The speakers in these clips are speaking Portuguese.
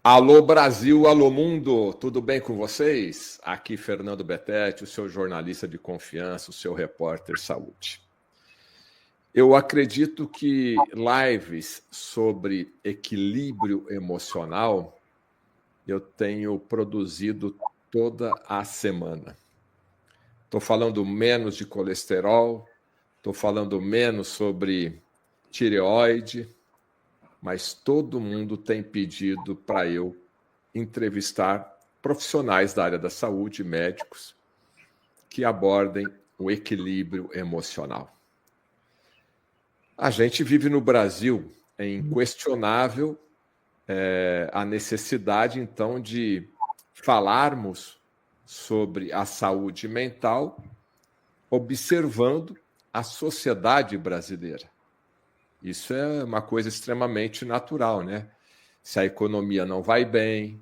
Alô Brasil, alô mundo, tudo bem com vocês? Aqui Fernando Betete, o seu jornalista de confiança, o seu repórter saúde. Eu acredito que lives sobre equilíbrio emocional eu tenho produzido toda a semana. Estou falando menos de colesterol, estou falando menos sobre tireoide, mas todo mundo tem pedido para eu entrevistar profissionais da área da saúde, médicos, que abordem o equilíbrio emocional. A gente vive no Brasil, é inquestionável a necessidade, então, de falarmos sobre a saúde mental, observando a sociedade brasileira. Isso é uma coisa extremamente natural, né? Se a economia não vai bem,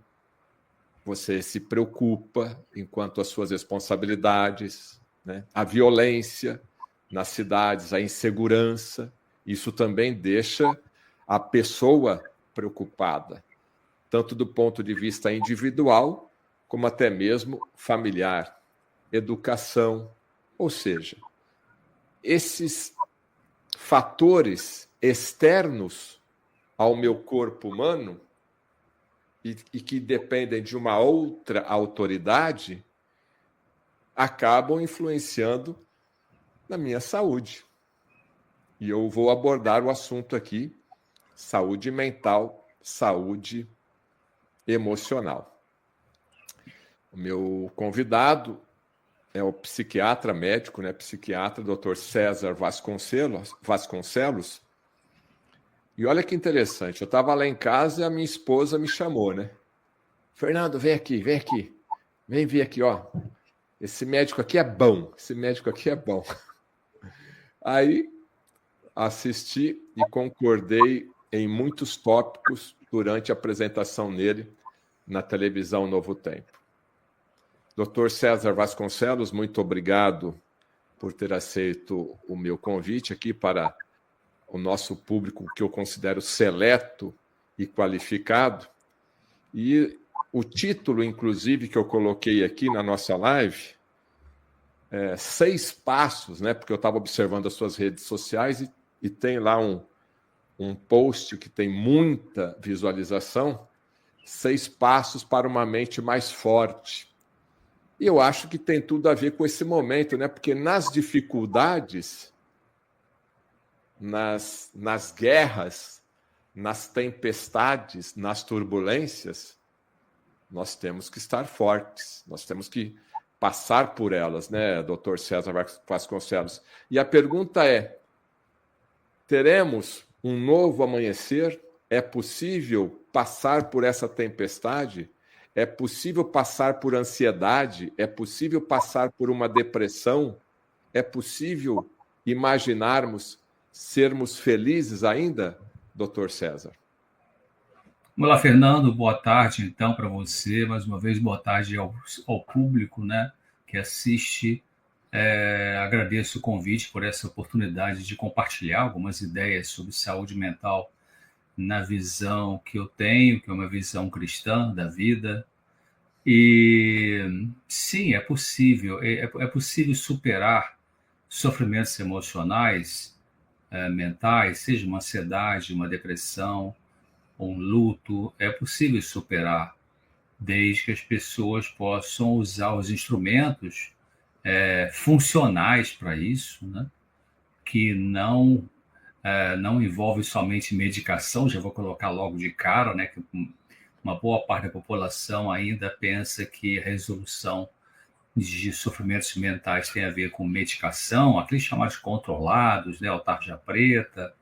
você se preocupa enquanto às suas responsabilidades, né? A violência nas cidades, a insegurança, isso também deixa a pessoa preocupada, tanto do ponto de vista individual, como até mesmo familiar, educação, ou seja, esses fatores externos ao meu corpo humano e que dependem de uma outra autoridade acabam influenciando na minha saúde. E eu vou abordar o assunto aqui: saúde mental, saúde emocional. O meu convidado é o psiquiatra médico, né, psiquiatra Dr. César Vasconcelos. E olha que interessante, eu estava lá em casa e a minha esposa me chamou, né? Fernando, vem aqui, vem vir aqui, ó. Esse médico aqui é bom, esse médico aqui é bom. Aí assisti e concordei em muitos tópicos durante a apresentação nele na televisão Novo Tempo. Dr. César Vasconcelos, muito obrigado por ter aceito o meu convite aqui para o nosso público, que eu considero seleto e qualificado. E o título, inclusive, que eu coloquei aqui na nossa live, 6 passos, né? Porque eu estava observando as suas redes sociais e tem lá um post que tem muita visualização, 6 passos para uma mente mais forte. E eu acho que tem tudo a ver com esse momento, né? Porque nas dificuldades, nas guerras, nas tempestades, nas turbulências, nós temos que estar fortes, nós temos que passar por elas, né, Dr. César Vasconcelos? E a pergunta é: teremos um novo amanhecer? É possível passar por essa tempestade? É possível passar por ansiedade? É possível passar por uma depressão? É possível imaginarmos sermos felizes ainda, Dr. César? Olá, Fernando. Boa tarde, então, para você. Mais uma vez, boa tarde ao público, né, que assiste. Agradeço o convite por essa oportunidade de compartilhar algumas ideias sobre saúde mental na visão que eu tenho, que é uma visão cristã da vida. E sim, é possível. É possível superar sofrimentos emocionais, mentais, seja uma ansiedade, uma depressão, um luto. É possível superar, desde que as pessoas possam usar os instrumentos funcionais para isso, né? Que não envolve somente medicação. Já vou colocar logo de cara, né, que uma boa parte da população ainda pensa que a resolução de sofrimentos mentais tem a ver com medicação, aqueles chamados controlados, né, o tarja preta.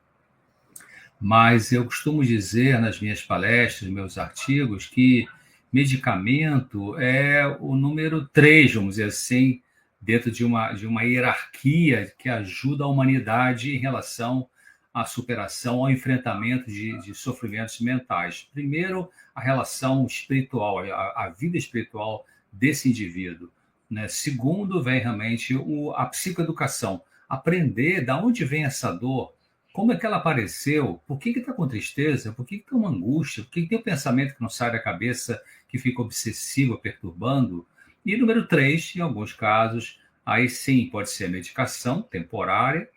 Mas eu costumo dizer nas minhas palestras, nos meus artigos, que medicamento é o número 3, vamos dizer assim, dentro de uma hierarquia que ajuda a humanidade em relação à superação, ao enfrentamento de sofrimentos mentais. Primeiro, a relação espiritual, a vida espiritual desse indivíduo, né? Segundo, vem realmente a psicoeducação, aprender de onde vem essa dor, como é que ela apareceu, por que está com tristeza, por que está uma angústia, por que tem um pensamento que não sai da cabeça, que fica obsessivo, perturbando. E número 3, em alguns casos, aí sim pode ser a medicação temporária,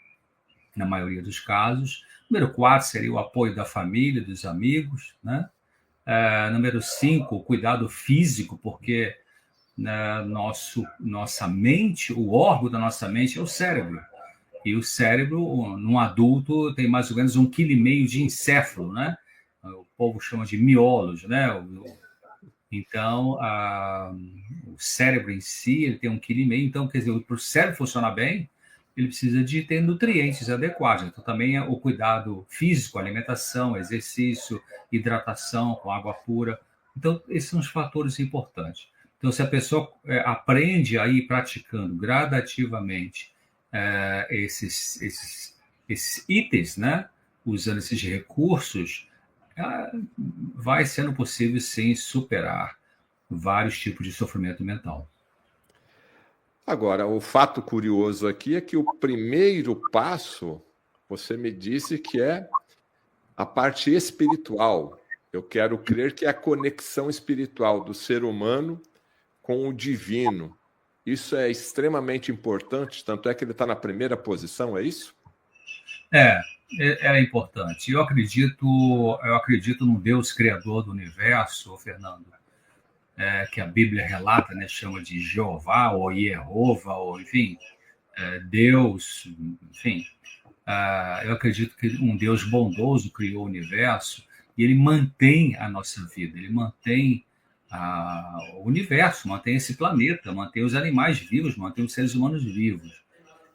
na maioria dos casos. Número 4 seria o apoio da família, dos amigos, né? Número 5, o cuidado físico, porque nossa mente, o órgão da nossa mente é o cérebro. E o cérebro, num adulto, tem mais ou menos 1,5 kg de encéfalo, né? O povo chama de miolos, né? Então, o cérebro em si, ele tem 1,5 kg. Então, quer dizer, para o cérebro funcionar bem, ele precisa de ter nutrientes adequados. Então, também o cuidado físico, alimentação, exercício, hidratação com água pura. Então, esses são os fatores importantes. Então, se a pessoa aprende a ir praticando gradativamente esses itens, né? Usando esses recursos, vai sendo possível, sim, superar vários tipos de sofrimento mental. Agora, o fato curioso aqui é que o primeiro passo, você me disse que é a parte espiritual. Eu quero crer que é a conexão espiritual do ser humano com o divino. Isso é extremamente importante, tanto é que ele está na primeira posição, é isso? É importante. Eu acredito num Deus criador do universo, Fernando, que a Bíblia relata, né, chama de Jeová, ou Jeová, ou enfim, Deus, enfim. Eu acredito que um Deus bondoso criou o universo e ele mantém a nossa vida, ele mantém o universo, mantém esse planeta, mantém os animais vivos, mantém os seres humanos vivos.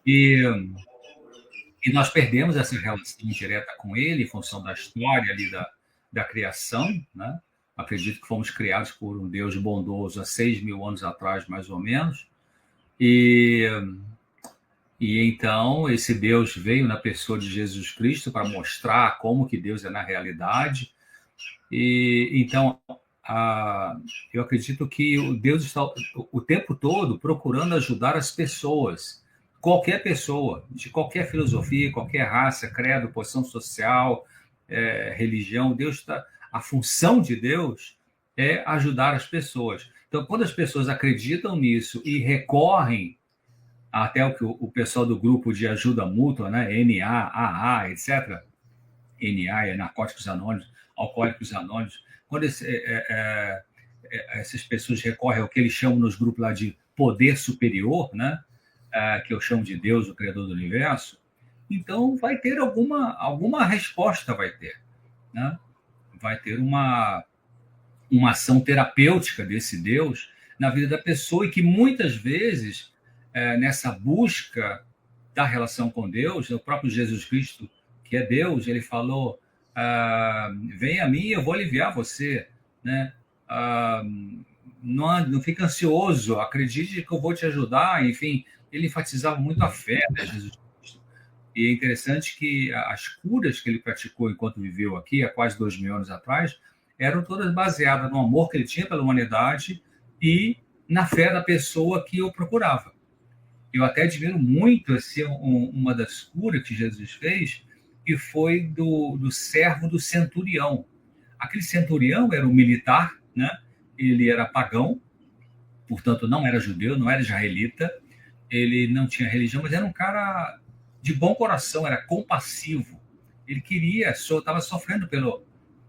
E nós perdemos essa relação direta com ele em função da história ali da criação, né? Acredito que fomos criados por um Deus bondoso há 6.000 anos atrás, mais ou menos. E então esse Deus veio na pessoa de Jesus Cristo para mostrar como que Deus é na realidade. E então eu acredito que o Deus está o tempo todo procurando ajudar as pessoas, qualquer pessoa, de qualquer filosofia, qualquer raça, credo, posição social, religião. A função de Deus é ajudar as pessoas. Então, quando as pessoas acreditam nisso e recorrem até o que o pessoal do grupo de ajuda mútua, né, NA, AA, etc., NA é Narcóticos Anônimos, Alcoólicos Anônimos, quando essas pessoas recorrem ao que eles chamam nos grupos lá de poder superior, né, que eu chamo de Deus, o Criador do Universo, então vai ter alguma resposta, vai ter, né? Vai ter uma ação terapêutica desse Deus na vida da pessoa e que muitas vezes, nessa busca da relação com Deus, o próprio Jesus Cristo, que é Deus, ele falou, vem a mim e eu vou aliviar você, né? Não fique ansioso, acredite que eu vou te ajudar, enfim, ele enfatizava muito a fé, né, Jesus Cristo. E é interessante que as curas que ele praticou enquanto viveu aqui, há quase 2.000 anos atrás, eram todas baseadas no amor que ele tinha pela humanidade e na fé da pessoa que o procurava. Eu até admiro muito assim, uma das curas que Jesus fez, que foi do servo do centurião. Aquele centurião era um militar, né? Ele era pagão, portanto não era judeu, não era israelita, ele não tinha religião, mas era um cara de bom coração, era compassivo. Ele estava sofrendo pela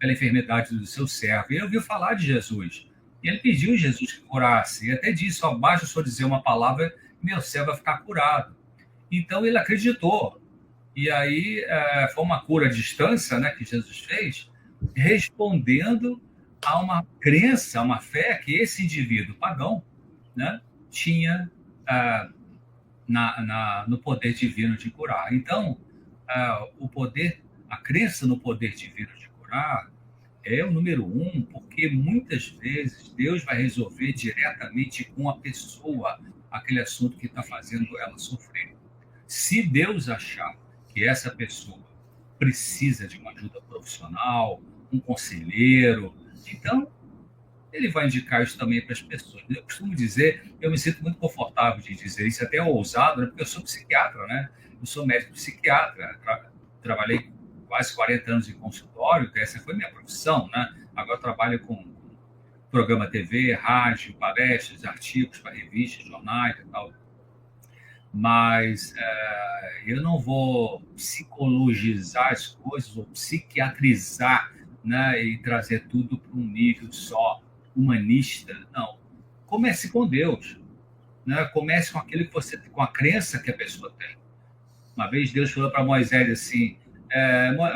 enfermidade do seu servo. E ele ouviu falar de Jesus. E ele pediu a Jesus que curasse. E até disse, basta só dizer uma palavra, meu servo vai ficar curado. Então ele acreditou. E aí foi uma cura à distância, né, que Jesus fez, respondendo a uma crença, a uma fé que esse indivíduo pagão, né, tinha no poder divino de curar. Então, a crença no poder divino de curar é o número 1, porque muitas vezes Deus vai resolver diretamente com a pessoa aquele assunto que está fazendo ela sofrer. Se Deus achar que essa pessoa precisa de uma ajuda profissional, um conselheiro, então ele vai indicar isso também para as pessoas. Eu costumo dizer, eu me sinto muito confortável de dizer isso, até ousado, né? Porque eu sou psiquiatra, né? Eu sou médico psiquiatra, trabalhei quase 40 anos em consultório, que essa foi minha profissão, né? Agora eu trabalho com programa TV, rádio, palestras, artigos para revistas, jornais e tal. Mas eu não vou psicologizar as coisas ou psiquiatrizar, né, e trazer tudo para um nível só humanista. Não. Comece com Deus, né? Comece com aquilo que você, com a crença que a pessoa tem. Uma vez Deus falou para Moisés assim,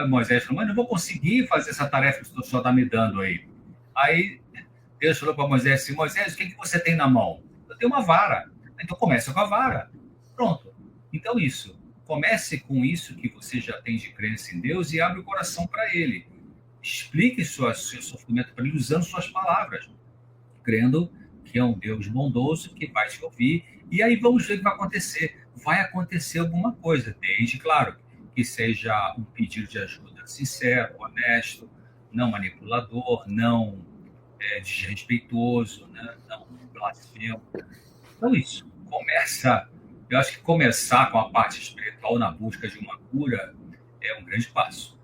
Moisés falou, mas não vou conseguir fazer essa tarefa que o senhor está me dando aí. Aí Deus falou para Moisés assim, Moisés, o que você tem na mão? Eu tenho uma vara. Então começa com a vara. Pronto. Então isso. Comece com isso que você já tem de crença em Deus e abre o coração para Ele. Explique seu sofrimento para Ele usando suas palavras, crendo que é um Deus bondoso que vai te ouvir. E aí vamos ver o que vai acontecer. Vai acontecer alguma coisa, desde, claro, que seja um pedido de ajuda sincero, honesto, não manipulador, não desrespeitoso, né? Não blasfemo. Então isso. Eu acho que começar com a parte espiritual na busca de uma cura é um grande passo.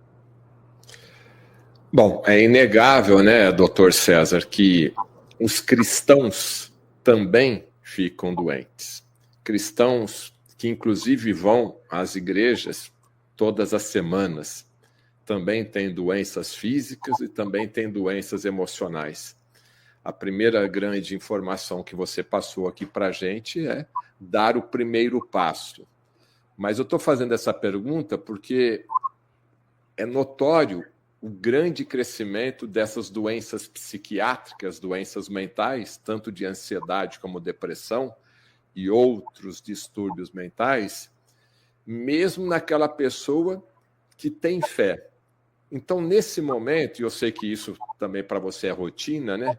Bom, é inegável, né, doutor César, que os cristãos também ficam doentes. Cristãos que, inclusive, vão às igrejas todas as semanas, também têm doenças físicas e também têm doenças emocionais. A primeira grande informação que você passou aqui para a gente é dar o primeiro passo. Mas eu estou fazendo essa pergunta porque é notório o grande crescimento dessas doenças psiquiátricas, doenças mentais, tanto de ansiedade como depressão e outros distúrbios mentais, mesmo naquela pessoa que tem fé. Então, nesse momento, e eu sei que isso também para você é rotina, né?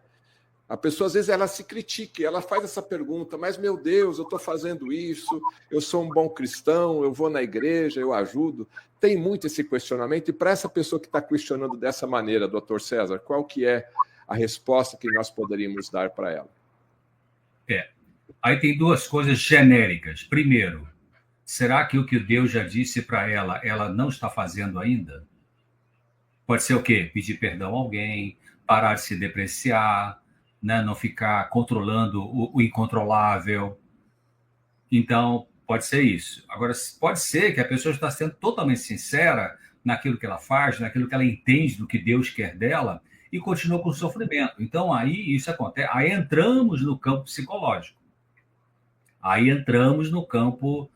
A pessoa, às vezes, ela se critica, ela faz essa pergunta, mas, meu Deus, eu estou fazendo isso, eu sou um bom cristão, eu vou na igreja, eu ajudo. Tem muito esse questionamento, e para essa pessoa que está questionando dessa maneira, doutor César, qual que é a resposta que nós poderíamos dar para ela? Aí tem duas coisas genéricas. Primeiro, será que o que Deus já disse para ela não está fazendo ainda? Pode ser o quê? Pedir perdão a alguém, parar de se depreciar, né? Não ficar controlando o incontrolável. Então, pode ser isso. Agora, pode ser que a pessoa está sendo totalmente sincera naquilo que ela faz, naquilo que ela entende do que Deus quer dela e continua com o sofrimento. Então, aí isso acontece. Aí entramos no campo psicológico. Aí entramos no campo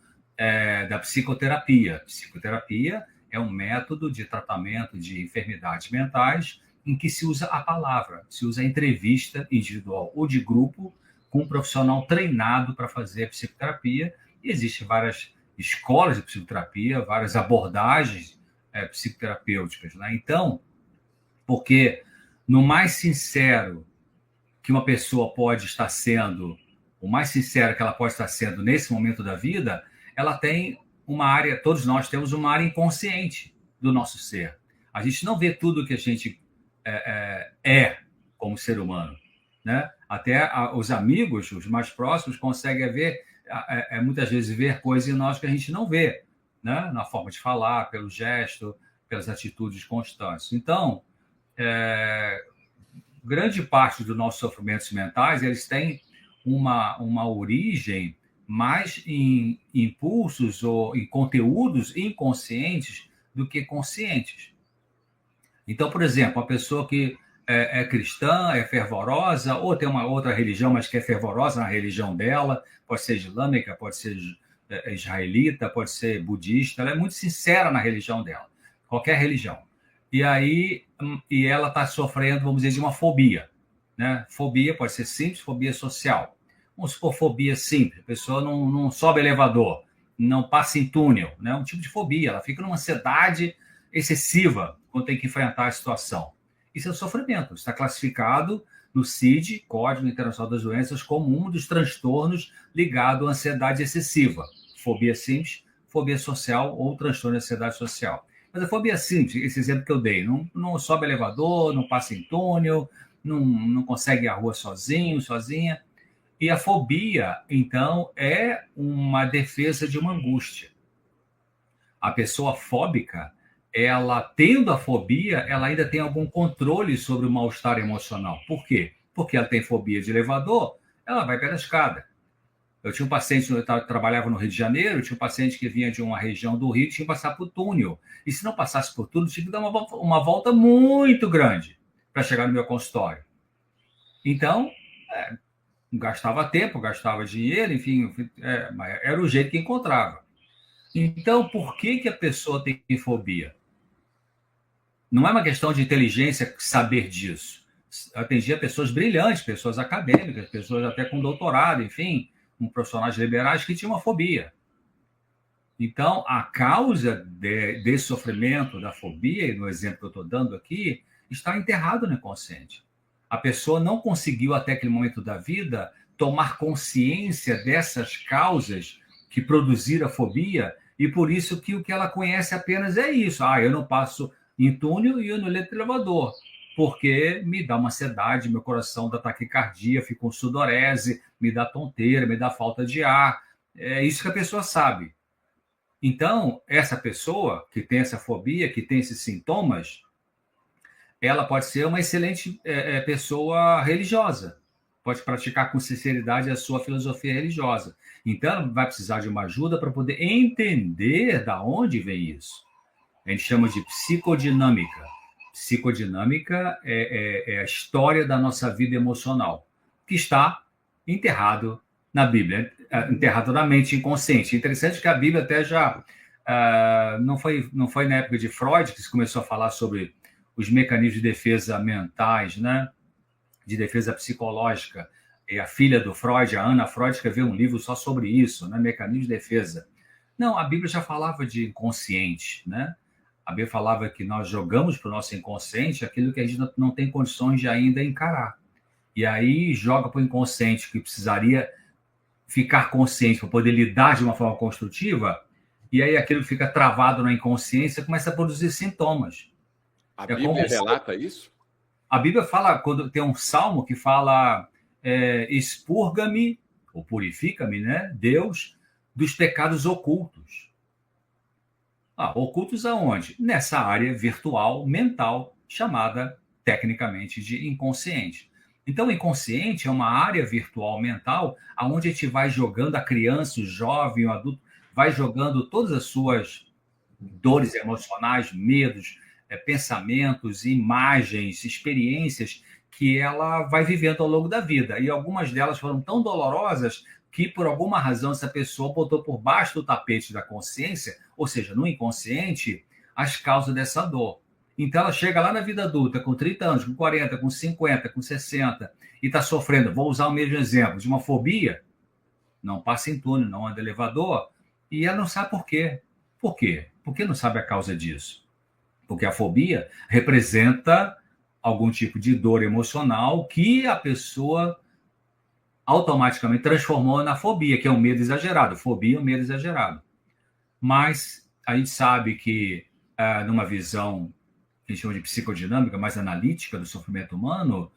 da psicoterapia. Psicoterapia é um método de tratamento de enfermidades mentais em que se usa a palavra, se usa a entrevista individual ou de grupo com um profissional treinado para fazer a psicoterapia. E existem várias escolas de psicoterapia, várias abordagens psicoterapêuticas, né? Então, porque no mais sincero que uma pessoa pode estar sendo, o mais sincero que ela pode estar sendo nesse momento da vida, ela tem uma área, todos nós temos uma área inconsciente do nosso ser. A gente não vê tudo que a gente como ser humano, né? Até os amigos, os mais próximos, conseguem ver, muitas vezes, ver coisas em nós que a gente não vê, né? Na forma de falar, pelo gesto, pelas atitudes constantes. Então, grande parte dos nossos sofrimentos mentais, eles têm uma origem mais em impulsos ou em conteúdos inconscientes do que conscientes. Então, por exemplo, a pessoa que é cristã, é fervorosa, ou tem uma outra religião, mas que é fervorosa na religião dela, pode ser islâmica, pode ser israelita, pode ser budista, ela é muito sincera na religião dela, qualquer religião. E ela está sofrendo, vamos dizer, de uma fobia, né? Fobia pode ser simples, fobia social. Vamos supor fobia simples, a pessoa não sobe elevador, não passa em túnel, né? Um tipo de fobia, ela fica numa ansiedade excessiva quando tem que enfrentar a situação. Isso é sofrimento, está classificado no CID, Código Internacional das Doenças, como um dos transtornos ligado à ansiedade excessiva. Fobia simples, fobia social ou transtorno de ansiedade social. Mas a fobia simples, esse exemplo que eu dei, não sobe elevador, não passa em túnel, não consegue ir à rua sozinha. E a fobia, então, é uma defesa de uma angústia. A pessoa fóbica, ela, tendo a fobia, ela ainda tem algum controle sobre o mal-estar emocional. Por quê? Porque ela tem fobia de elevador, ela vai pela escada. Eu tinha um paciente, eu trabalhava no Rio de Janeiro, tinha um paciente que vinha de uma região do Rio, tinha que passar por túnel. E se não passasse por túnel, tinha que dar uma volta muito grande para chegar no meu consultório. Então, gastava tempo, gastava dinheiro, enfim, era o jeito que encontrava. Então, por que a pessoa tem fobia? Não é uma questão de inteligência saber disso. Eu atendia pessoas brilhantes, pessoas acadêmicas, pessoas até com doutorado, enfim, profissionais liberais que tinham uma fobia. Então, a causa desse sofrimento, da fobia, e no exemplo que eu estou dando aqui, está enterrado no inconsciente. A pessoa não conseguiu, até aquele momento da vida, tomar consciência dessas causas que produziram a fobia, e por isso que o que ela conhece apenas é isso. Eu não passo em túnel e eu não entro no elevador, porque me dá uma ansiedade, meu coração dá taquicardia, fica com sudorese, me dá tonteira, me dá falta de ar. É isso que a pessoa sabe. Então, essa pessoa que tem essa fobia, que tem esses sintomas, ela pode ser uma excelente pessoa religiosa, pode praticar com sinceridade a sua filosofia religiosa. Então, vai precisar de uma ajuda para poder entender da onde vem isso. A gente chama de psicodinâmica. Psicodinâmica é a história da nossa vida emocional, que está enterrado na Bíblia, enterrado na mente inconsciente. Interessante que a Bíblia até já... não foi na época de Freud que se começou a falar sobre os mecanismos de defesa mentais, né? De defesa psicológica. E a filha do Freud, a Ana Freud, escreveu um livro só sobre isso, né? Mecanismo de defesa. Não, a Bíblia já falava de inconsciente, né? A Bíblia falava que nós jogamos para o nosso inconsciente aquilo que a gente não tem condições de ainda encarar. E aí joga para o inconsciente, que precisaria ficar consciente para poder lidar de uma forma construtiva, e aí aquilo fica travado na inconsciência, começa a produzir sintomas. A Bíblia relata isso? A Bíblia fala, quando tem um salmo que fala expurga-me, ou purifica-me, né, Deus, dos pecados ocultos. Ocultos aonde? Nessa área virtual, mental, chamada tecnicamente de inconsciente. Então, o inconsciente é uma área virtual mental onde a gente vai jogando a criança, o jovem, o adulto, vai jogando todas as suas dores emocionais, medos, pensamentos, imagens, experiências que ela vai vivendo ao longo da vida. E algumas delas foram tão dolorosas que, por alguma razão, essa pessoa botou por baixo do tapete da consciência, ou seja, no inconsciente, as causas dessa dor. Então, ela chega lá na vida adulta, com 30 anos, com 40, com 50, com 60, e está sofrendo, vou usar o mesmo exemplo, de uma fobia, não passa em túnel, não anda elevador, e ela não sabe por quê. Por quê? Por que não sabe a causa disso? Porque a fobia representa algum tipo de dor emocional que a pessoa automaticamente transformou na fobia, que é um medo exagerado. Fobia é um medo exagerado. Mas a gente sabe que, numa visão que a gente chama de psicodinâmica, mais analítica do sofrimento humano,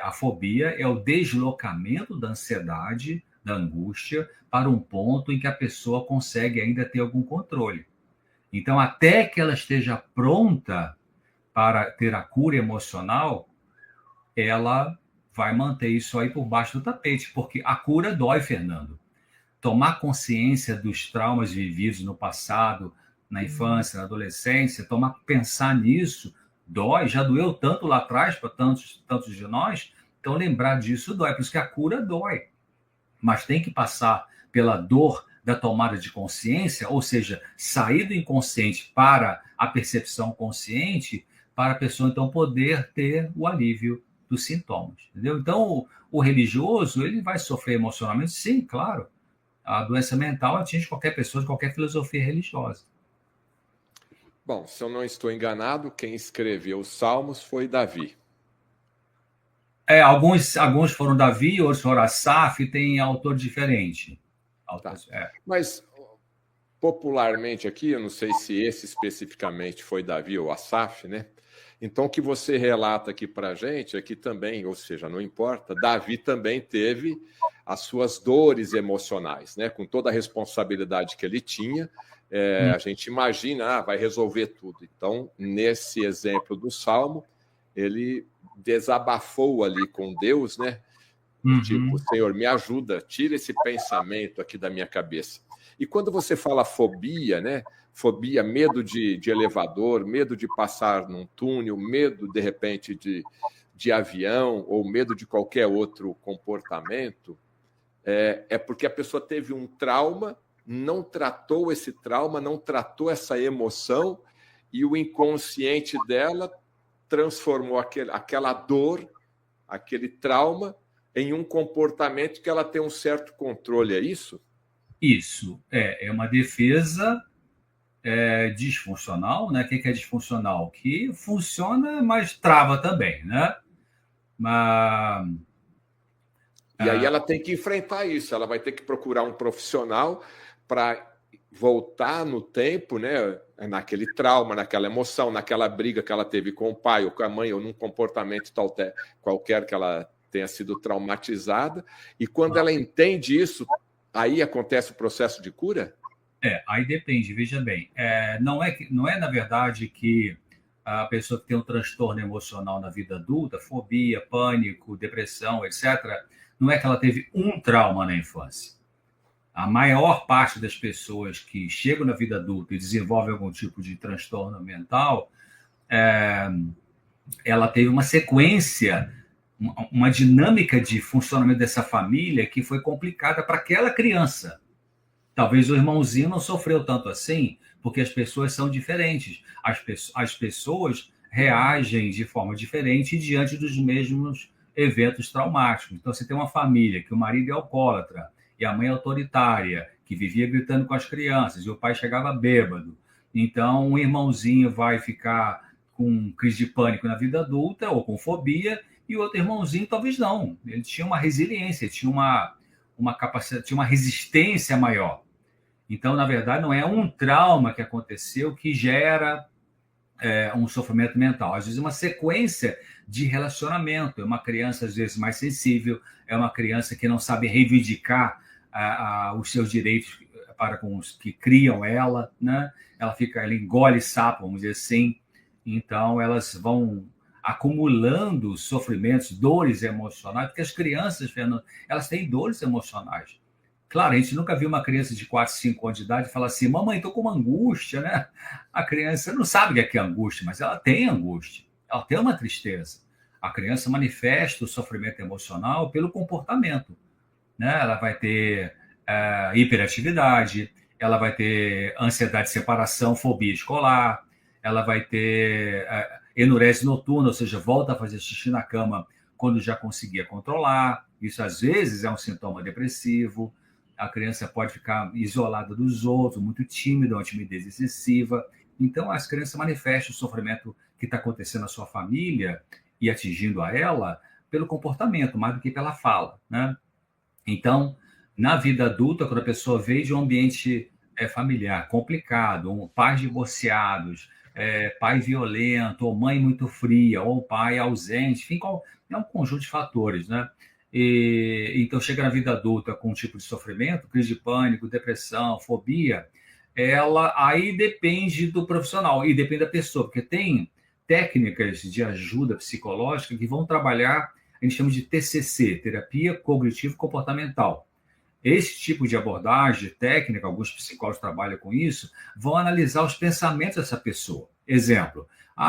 a fobia é o deslocamento da ansiedade, da angústia, para um ponto em que a pessoa consegue ainda ter algum controle. Então, até que ela esteja pronta para ter a cura emocional, ela vai manter isso aí por baixo do tapete, porque a cura dói, Fernando. Tomar consciência dos traumas vividos no passado, na infância, na adolescência, pensar nisso, dói, já doeu tanto lá atrás para tantos de nós, então lembrar disso dói, por isso que a cura dói. Mas tem que passar pela dor da tomada de consciência, ou seja, sair do inconsciente para a percepção consciente, para a pessoa, então, poder ter o alívio dos sintomas, entendeu? Então, o religioso, ele vai sofrer emocionalmente? Sim, claro. A doença mental atinge qualquer pessoa de qualquer filosofia religiosa. Bom, se eu não estou enganado, quem escreveu os Salmos foi Davi. Alguns foram Davi, outros foram Asaf, tem autor diferente. Tá. Mas, popularmente aqui, eu não sei se esse especificamente foi Davi ou Asaf, né? Então, o que você relata aqui para a gente é que também, ou seja, não importa, Davi também teve as suas dores emocionais, né? Com toda a responsabilidade que ele tinha, A gente imagina, vai resolver tudo. Então, nesse exemplo do Salmo, ele desabafou ali com Deus, né? Tipo, Senhor, me ajuda, tira esse pensamento aqui da minha cabeça. E quando você fala fobia, né? Fobia, medo de elevador, medo de passar num túnel, medo, de repente, de avião, ou medo de qualquer outro comportamento, é porque a pessoa teve um trauma, não tratou esse trauma, não tratou essa emoção, e o inconsciente dela transformou aquela dor, aquele trauma, em um comportamento que ela tem um certo controle, é isso? Isso, é uma defesa disfuncional, né? O que é disfuncional? Que funciona, mas trava também, né? Mas... E aí ela tem que enfrentar isso, ela vai ter que procurar um profissional para voltar no tempo, né, naquele trauma, naquela emoção, naquela briga que ela teve com o pai ou com a mãe, ou num comportamento qualquer que ela tenha sido traumatizada. E quando ela entende isso, aí acontece o processo de cura? Aí depende, veja bem. Não é, na verdade, que a pessoa que tem um transtorno emocional na vida adulta, fobia, pânico, depressão, etc., não é que ela teve um trauma na infância. A maior parte das pessoas que chegam na vida adulta e desenvolvem algum tipo de transtorno mental, ela teve uma sequência, uma dinâmica de funcionamento dessa família que foi complicada para aquela criança. Talvez o irmãozinho não sofreu tanto assim, porque as pessoas são diferentes. As pessoas reagem de forma diferente diante dos mesmos eventos traumáticos. Então, você tem uma família que o marido é alcoólatra e a mãe é autoritária, que vivia gritando com as crianças, e o pai chegava bêbado. Então, um irmãozinho vai ficar com crise de pânico na vida adulta ou com fobia, e o outro irmãozinho talvez não. Ele tinha uma resiliência, tinha uma capacidade, tinha uma resistência maior. Então, na verdade, não é um trauma que aconteceu que gera um sofrimento mental. Às vezes, uma sequência de relacionamento. É uma criança, às vezes, mais sensível, é uma criança que não sabe reivindicar os seus direitos para com os que criam ela, né? Ela engole sapo, vamos dizer assim. Então, elas vão acumulando sofrimentos, dores emocionais, porque as crianças, Fernando, elas têm dores emocionais. Claro, a gente nunca viu uma criança de 4, 5 anos de idade falar assim, mamãe, estou com uma angústia, né? A criança não sabe o que é angústia, mas ela tem angústia, ela tem uma tristeza. A criança manifesta o sofrimento emocional pelo comportamento, né? Ela vai ter hiperatividade, ela vai ter ansiedade de separação, fobia escolar, ela vai ter enurese noturna, ou seja, volta a fazer xixi na cama quando já conseguia controlar. Isso, às vezes, é um sintoma depressivo. A criança pode ficar isolada dos outros, muito tímida, uma timidez excessiva. Então, as crianças manifestam o sofrimento que está acontecendo na sua família e atingindo a ela pelo comportamento, mais do que pela fala, né? Então, na vida adulta, quando a pessoa veio de um ambiente familiar complicado, pais divorciados, pai violento, ou mãe muito fria, ou pai ausente, enfim, é um conjunto de fatores, né? Então, chega na vida adulta com um tipo de sofrimento, crise de pânico, depressão, fobia, aí depende do profissional e depende da pessoa, porque tem técnicas de ajuda psicológica que vão trabalhar, a gente chama de TCC, terapia cognitivo-comportamental. Esse tipo de abordagem técnica, alguns psicólogos trabalham com isso, vão analisar os pensamentos dessa pessoa. Exemplo,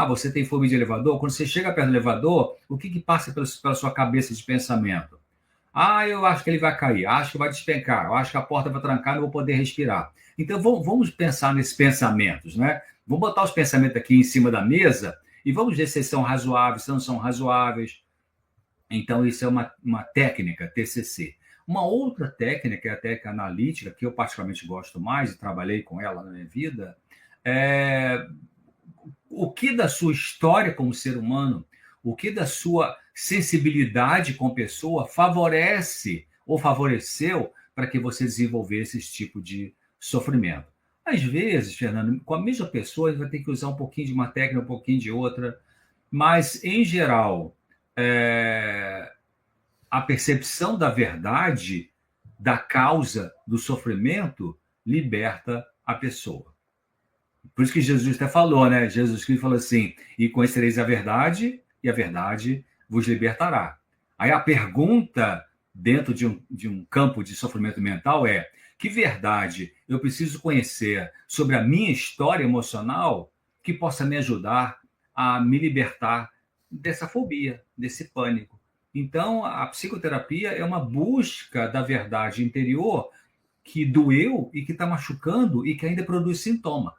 você tem fobia de elevador? Quando você chega perto do elevador, o que passa pela sua cabeça de pensamento? Eu acho que ele vai cair, acho que vai despencar, eu acho que a porta vai trancar, não vou poder respirar. Então, vamos pensar nesses pensamentos, né? Vamos botar os pensamentos aqui em cima da mesa e vamos ver se eles são razoáveis, se não são razoáveis. Então, isso é uma técnica, TCC. Uma outra técnica, é a técnica analítica, que eu particularmente gosto mais, e trabalhei com ela na minha vida, é o que da sua história como ser humano, o que da sua sensibilidade com pessoa favorece ou favoreceu para que você desenvolvesse esse tipo de sofrimento. Às vezes, Fernando, com a mesma pessoa, a gente vai ter que usar um pouquinho de uma técnica, um pouquinho de outra, mas, em geral, a percepção da verdade, da causa do sofrimento, liberta a pessoa. Por isso que Jesus até falou, né? Jesus Cristo falou assim: e conhecereis a verdade, e a verdade vos libertará. Aí a pergunta dentro de um campo de sofrimento mental é: que verdade eu preciso conhecer sobre a minha história emocional que possa me ajudar a me libertar dessa fobia, desse pânico? Então, a psicoterapia é uma busca da verdade interior que doeu e que está machucando e que ainda produz sintoma.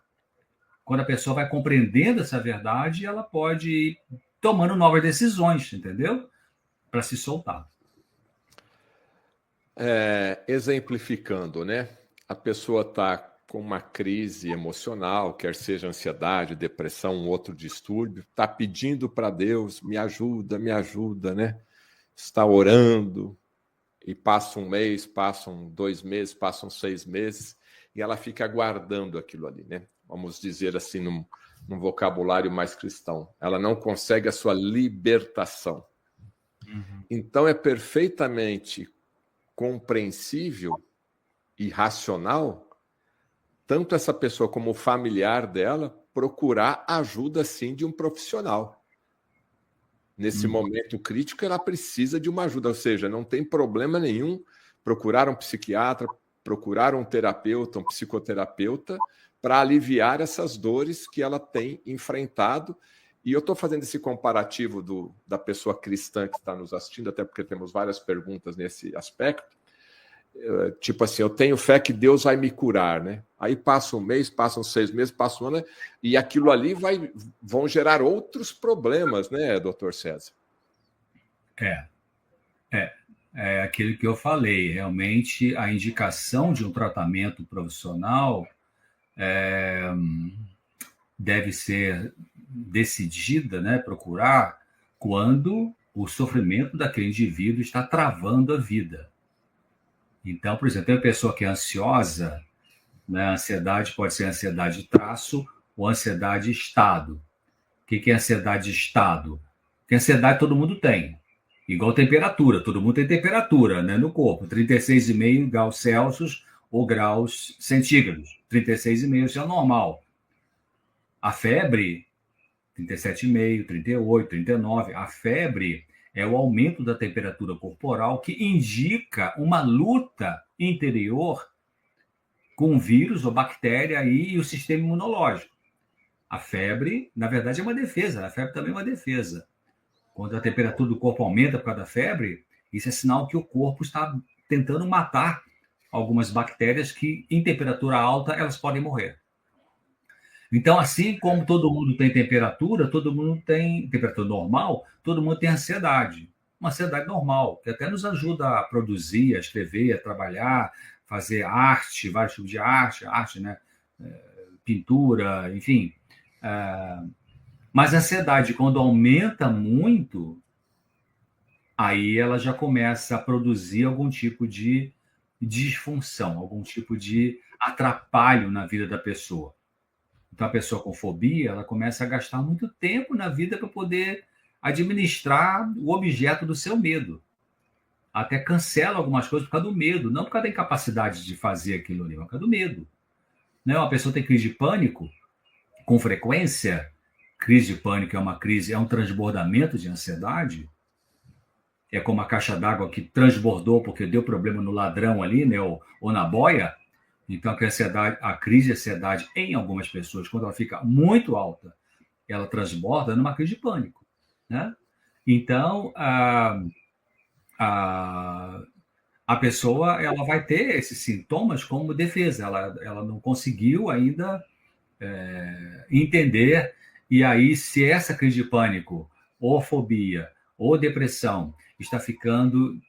Quando a pessoa vai compreendendo essa verdade, ela pode ir tomando novas decisões, entendeu? Para se soltar. Exemplificando, né? A pessoa está com uma crise emocional, quer seja ansiedade, depressão, um outro distúrbio, está pedindo para Deus, me ajuda, né? Está orando, e passa um mês, passam 2 meses, passam 6 meses, e ela fica aguardando aquilo ali, né? Vamos dizer assim, num vocabulário mais cristão. Ela não consegue a sua libertação. Uhum. Então é perfeitamente compreensível e racional, tanto essa pessoa como o familiar dela, procurar ajuda, sim, de um profissional. Nesse momento crítico, ela precisa de uma ajuda, ou seja, não tem problema nenhum procurar um psiquiatra, procurar um terapeuta, um psicoterapeuta, para aliviar essas dores que ela tem enfrentado. E eu estou fazendo esse comparativo da pessoa cristã que está nos assistindo, até porque temos várias perguntas nesse aspecto. Tipo assim, eu tenho fé que Deus vai me curar, né? Aí passa um mês, passam 6 meses, passa um ano, e aquilo ali vão gerar outros problemas, né, doutor César? É aquilo que eu falei. Realmente, a indicação de um tratamento profissional deve ser decidida, né, procurar quando o sofrimento daquele indivíduo está travando a vida. Então, por exemplo, tem uma pessoa que é ansiosa, né? A ansiedade pode ser ansiedade de traço ou ansiedade de estado. O que é ansiedade de estado? Porque ansiedade todo mundo tem. Igual temperatura, todo mundo tem temperatura, né, no corpo, 36,5 graus Celsius ou graus centígrados. 36,5 isso é normal. A febre, 37,5, 38, 39. A febre é o aumento da temperatura corporal que indica uma luta interior com vírus ou bactéria e o sistema imunológico. A febre, na verdade, é uma defesa. A febre também é uma defesa. Quando a temperatura do corpo aumenta por causa da febre, isso é sinal que o corpo está tentando matar algumas bactérias que, em temperatura alta, elas podem morrer. Então, assim como todo mundo tem temperatura, todo mundo tem temperatura normal, todo mundo tem ansiedade. Uma ansiedade normal, que até nos ajuda a produzir, a escrever, a trabalhar, fazer arte, vários tipos de arte, né? Pintura, enfim. Mas a ansiedade, quando aumenta muito, aí ela já começa a produzir algum tipo de disfunção, algum tipo de atrapalho na vida da pessoa. Então, a pessoa com fobia, ela começa a gastar muito tempo na vida para poder administrar o objeto do seu medo. Até cancela algumas coisas por causa do medo, não por causa da incapacidade de fazer aquilo ali, mas por causa do medo. Né? Uma pessoa tem crise de pânico com frequência, crise de pânico é um transbordamento de ansiedade, é como a caixa d'água que transbordou porque deu problema no ladrão ali, né? ou na boia. Então, a crise de ansiedade em algumas pessoas, quando ela fica muito alta, ela transborda numa crise de pânico, né? Então, a pessoa ela vai ter esses sintomas como defesa, ela não conseguiu ainda entender, e aí, se essa crise de pânico, ou fobia, ou depressão, está ficando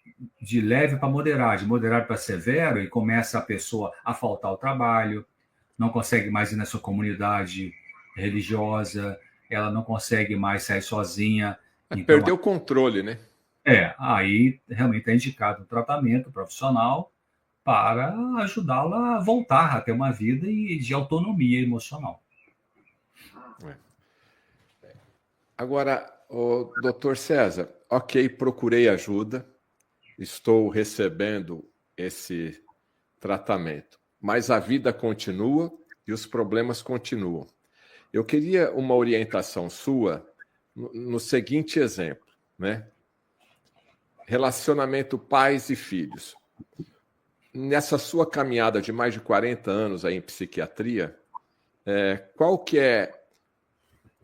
de leve para moderado, de moderado para severo, e começa a pessoa a faltar ao trabalho, não consegue mais ir na sua comunidade religiosa, ela não consegue mais sair sozinha. Então, perdeu o controle, né? Aí realmente é indicado um tratamento profissional para ajudá-la a voltar a ter uma vida de autonomia emocional. Agora, doutor César, ok, procurei ajuda, estou recebendo esse tratamento, mas a vida continua e os problemas continuam. Eu queria uma orientação sua no seguinte exemplo, né? Relacionamento pais e filhos. Nessa sua caminhada de mais de 40 anos aí em psiquiatria, qual que é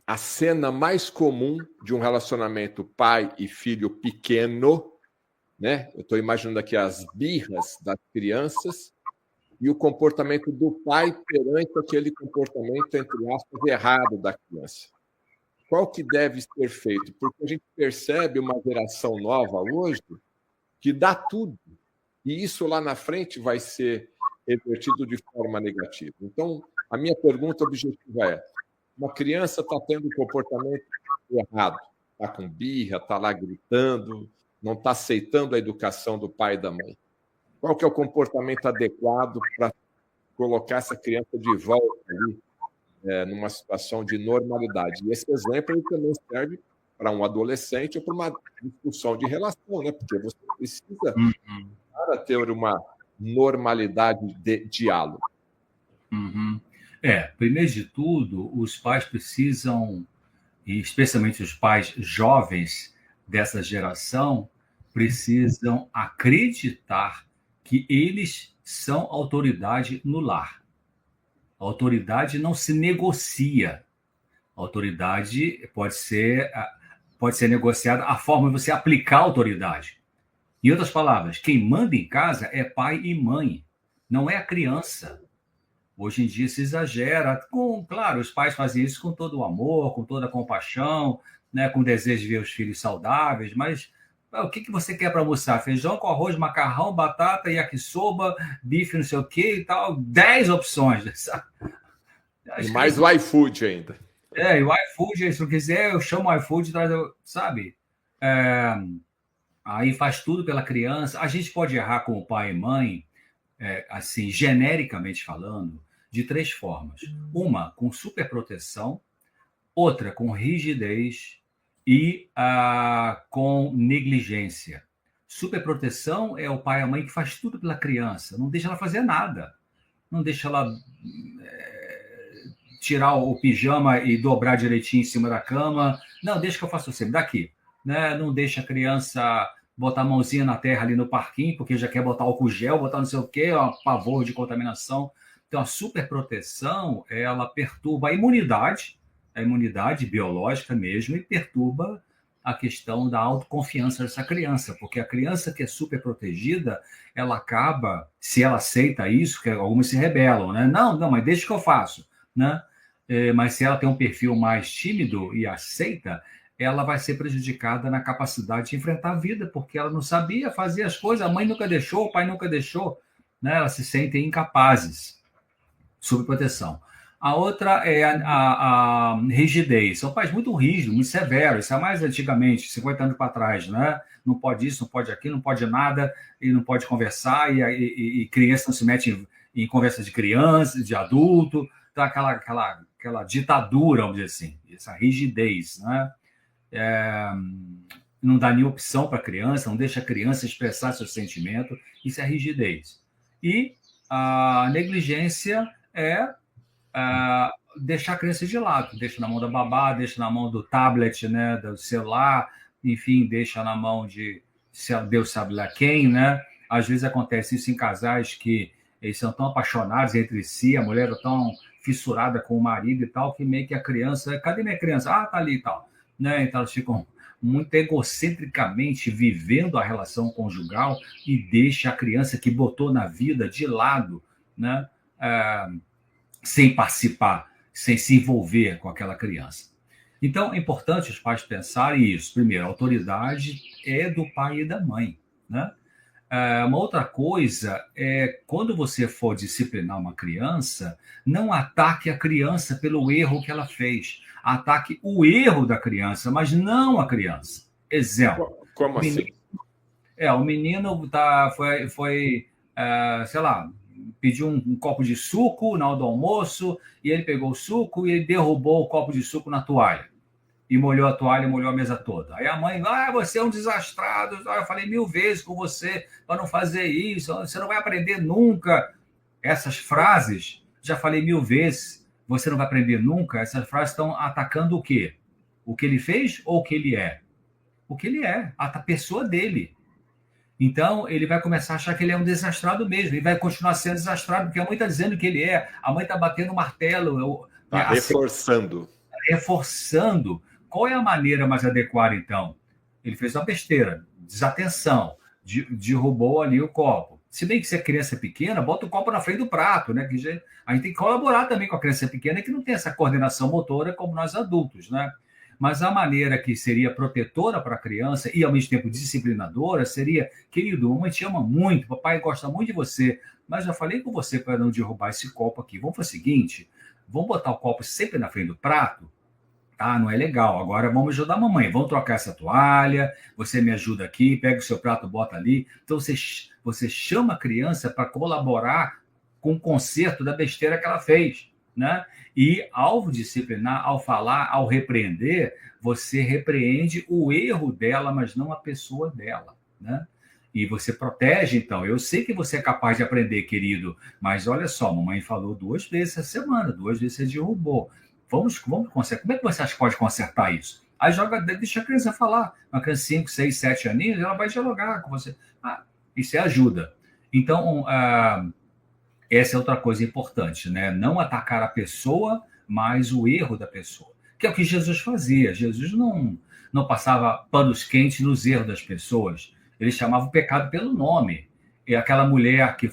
a cena mais comum de um relacionamento pai e filho pequeno, né? Eu estou imaginando aqui as birras das crianças e o comportamento do pai perante aquele comportamento, entre aspas, errado da criança. Qual que deve ser feito? Porque a gente percebe uma geração nova hoje que dá tudo, e isso lá na frente vai ser revertido de forma negativa. Então, a minha pergunta objetiva é: uma criança está tendo um comportamento errado, está com birra, está lá gritando, não está aceitando a educação do pai e da mãe. Qual que é o comportamento adequado para colocar essa criança de volta ali, numa situação de normalidade? E esse exemplo ele também serve para um adolescente ou para uma discussão de relação, né? Porque você precisa para ter uma normalidade de diálogo. Primeiro de tudo, os pais precisam, e especialmente os pais jovens dessa geração, precisam acreditar que eles são autoridade no lar. A autoridade não se negocia. A autoridade pode ser negociada a forma de você aplicar a autoridade. Em outras palavras, quem manda em casa é pai e mãe, não é a criança. Hoje em dia se exagera. Claro, os pais fazem isso com todo o amor, com toda a compaixão, né, com o desejo de ver os filhos saudáveis, mas o que você quer para almoçar? Feijão com arroz, macarrão, batata, yakisoba, bife, não sei o que e tal. 10 opções. Sabe? E mais o iFood ainda. E o iFood, se eu quiser, eu chamo o iFood, sabe? Aí faz tudo pela criança. A gente pode errar com o pai e mãe, assim, genericamente falando, de 3 formas. Uma, com superproteção, outra, com rigidez e com negligência. Superproteção é o pai e a mãe que faz tudo pela criança, não deixa ela fazer nada, não deixa ela tirar o pijama e dobrar direitinho em cima da cama, não, deixa que eu faço sempre, daqui, né? Não deixa a criança botar a mãozinha na terra ali no parquinho, porque já quer botar álcool gel, botar não sei o quê, pavor de contaminação. Então, a superproteção, ela perturba a imunidade biológica mesmo, e perturba a questão da autoconfiança dessa criança, porque a criança que é superprotegida, ela acaba, se ela aceita isso, que algumas se rebelam, né? Não, mas deixa que eu faço, né? Mas se ela tem um perfil mais tímido e aceita, ela vai ser prejudicada na capacidade de enfrentar a vida, porque ela não sabia fazer as coisas, a mãe nunca deixou, o pai nunca deixou, né? Elas se sentem incapazes. Superproteção. A outra é a rigidez. São pais muito rígidos, muito severos. Isso é mais antigamente, 50 anos para trás, né? Não pode isso, não pode aquilo, não pode nada, e não pode conversar, e criança não se mete em conversa de criança, de adulto. Então, aquela ditadura, vamos dizer assim, essa rigidez, né? Não dá nem opção para a criança, não deixa a criança expressar seu sentimento. Isso é rigidez. E a negligência é deixar a criança de lado, deixa na mão da babá, deixa na mão do tablet, né, do celular, enfim, deixa na mão de Deus sabe lá quem, né? Às vezes acontece isso em casais que eles são tão apaixonados entre si, a mulher é tão fissurada com o marido e tal, que meio que a criança, cadê minha criança? Tá ali e tal, né? Então elas ficam muito egocentricamente vivendo a relação conjugal e deixa a criança que botou na vida de lado, né? Sem participar, sem se envolver com aquela criança. Então, é importante os pais pensarem isso. Primeiro, a autoridade é do pai e da mãe, né? Uma outra coisa é, quando você for disciplinar uma criança, não ataque a criança pelo erro que ela fez. Ataque o erro da criança, mas não a criança. Exemplo. Como assim? O menino foi sei lá, pediu um copo de suco na hora do almoço, e ele pegou o suco e ele derrubou o copo de suco na toalha. E molhou a toalha, molhou a mesa toda. Aí a mãe, você é um desastrado. Eu falei 1000 vezes com você para não fazer isso, você não vai aprender nunca. Essas frases Já falei 1000 vezes, você não vai aprender nunca. Essas frases estão atacando o quê? O que ele fez ou o que ele é? O que ele é, a pessoa dele. Então, ele vai começar a achar que ele é um desastrado mesmo, ele vai continuar sendo desastrado, porque a mãe está dizendo que ele é, a mãe está batendo o martelo. Está reforçando. Reforçando. Qual é a maneira mais adequada, então? Ele fez uma besteira, desatenção, derrubou ali o copo. Se bem que se a criança é pequena, bota o copo na frente do prato, né? Que a gente tem que colaborar também com a criança pequena, que não tem essa coordenação motora como nós adultos, né? Mas a maneira que seria protetora para a criança e, ao mesmo tempo, disciplinadora seria: querido, mamãe te ama muito, papai gosta muito de você, mas já falei com você para não derrubar esse copo aqui. Vamos fazer o seguinte, vamos botar o copo sempre na frente do prato? Ah, não é legal. Agora vamos ajudar a mamãe. Vamos trocar essa toalha, você me ajuda aqui, pega o seu prato, bota ali. Então, você chama a criança para colaborar com o conserto da besteira que ela fez, né? E ao disciplinar, ao falar, ao repreender, você repreende o erro dela, mas não a pessoa dela, né? E você protege, então. Eu sei que você é capaz de aprender, querido, mas olha só, a mamãe falou 2 vezes essa semana, 2 vezes você derrubou. Vamos consertar. Como é que você acha que pode consertar isso? Aí deixa a criança falar. Uma criança 5, 6, 7 aninhos, ela vai dialogar com você. Isso é ajuda. Então, essa é outra coisa importante, né? Não atacar a pessoa, mas o erro da pessoa. Que é o que Jesus fazia. Jesus não passava panos quentes nos erros das pessoas. Ele chamava o pecado pelo nome. E aquela mulher que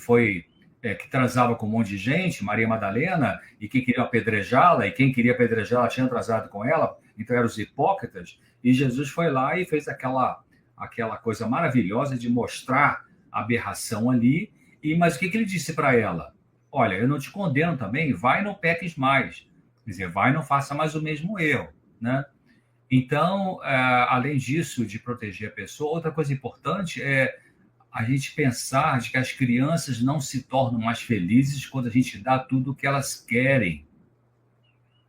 transava com um monte de gente, Maria Madalena, e que queria apedrejá-la, e quem queria apedrejá-la tinha transado com ela, então eram os hipócritas, e Jesus foi lá e fez aquela coisa maravilhosa de mostrar a aberração ali, mas o que ele disse para ela? Olha, eu não te condeno também, vai e não peques mais. Quer dizer, vai e não faça mais o mesmo erro, né? Então, além disso, de proteger a pessoa, outra coisa importante é a gente pensar de que as crianças não se tornam mais felizes quando a gente dá tudo o que elas querem.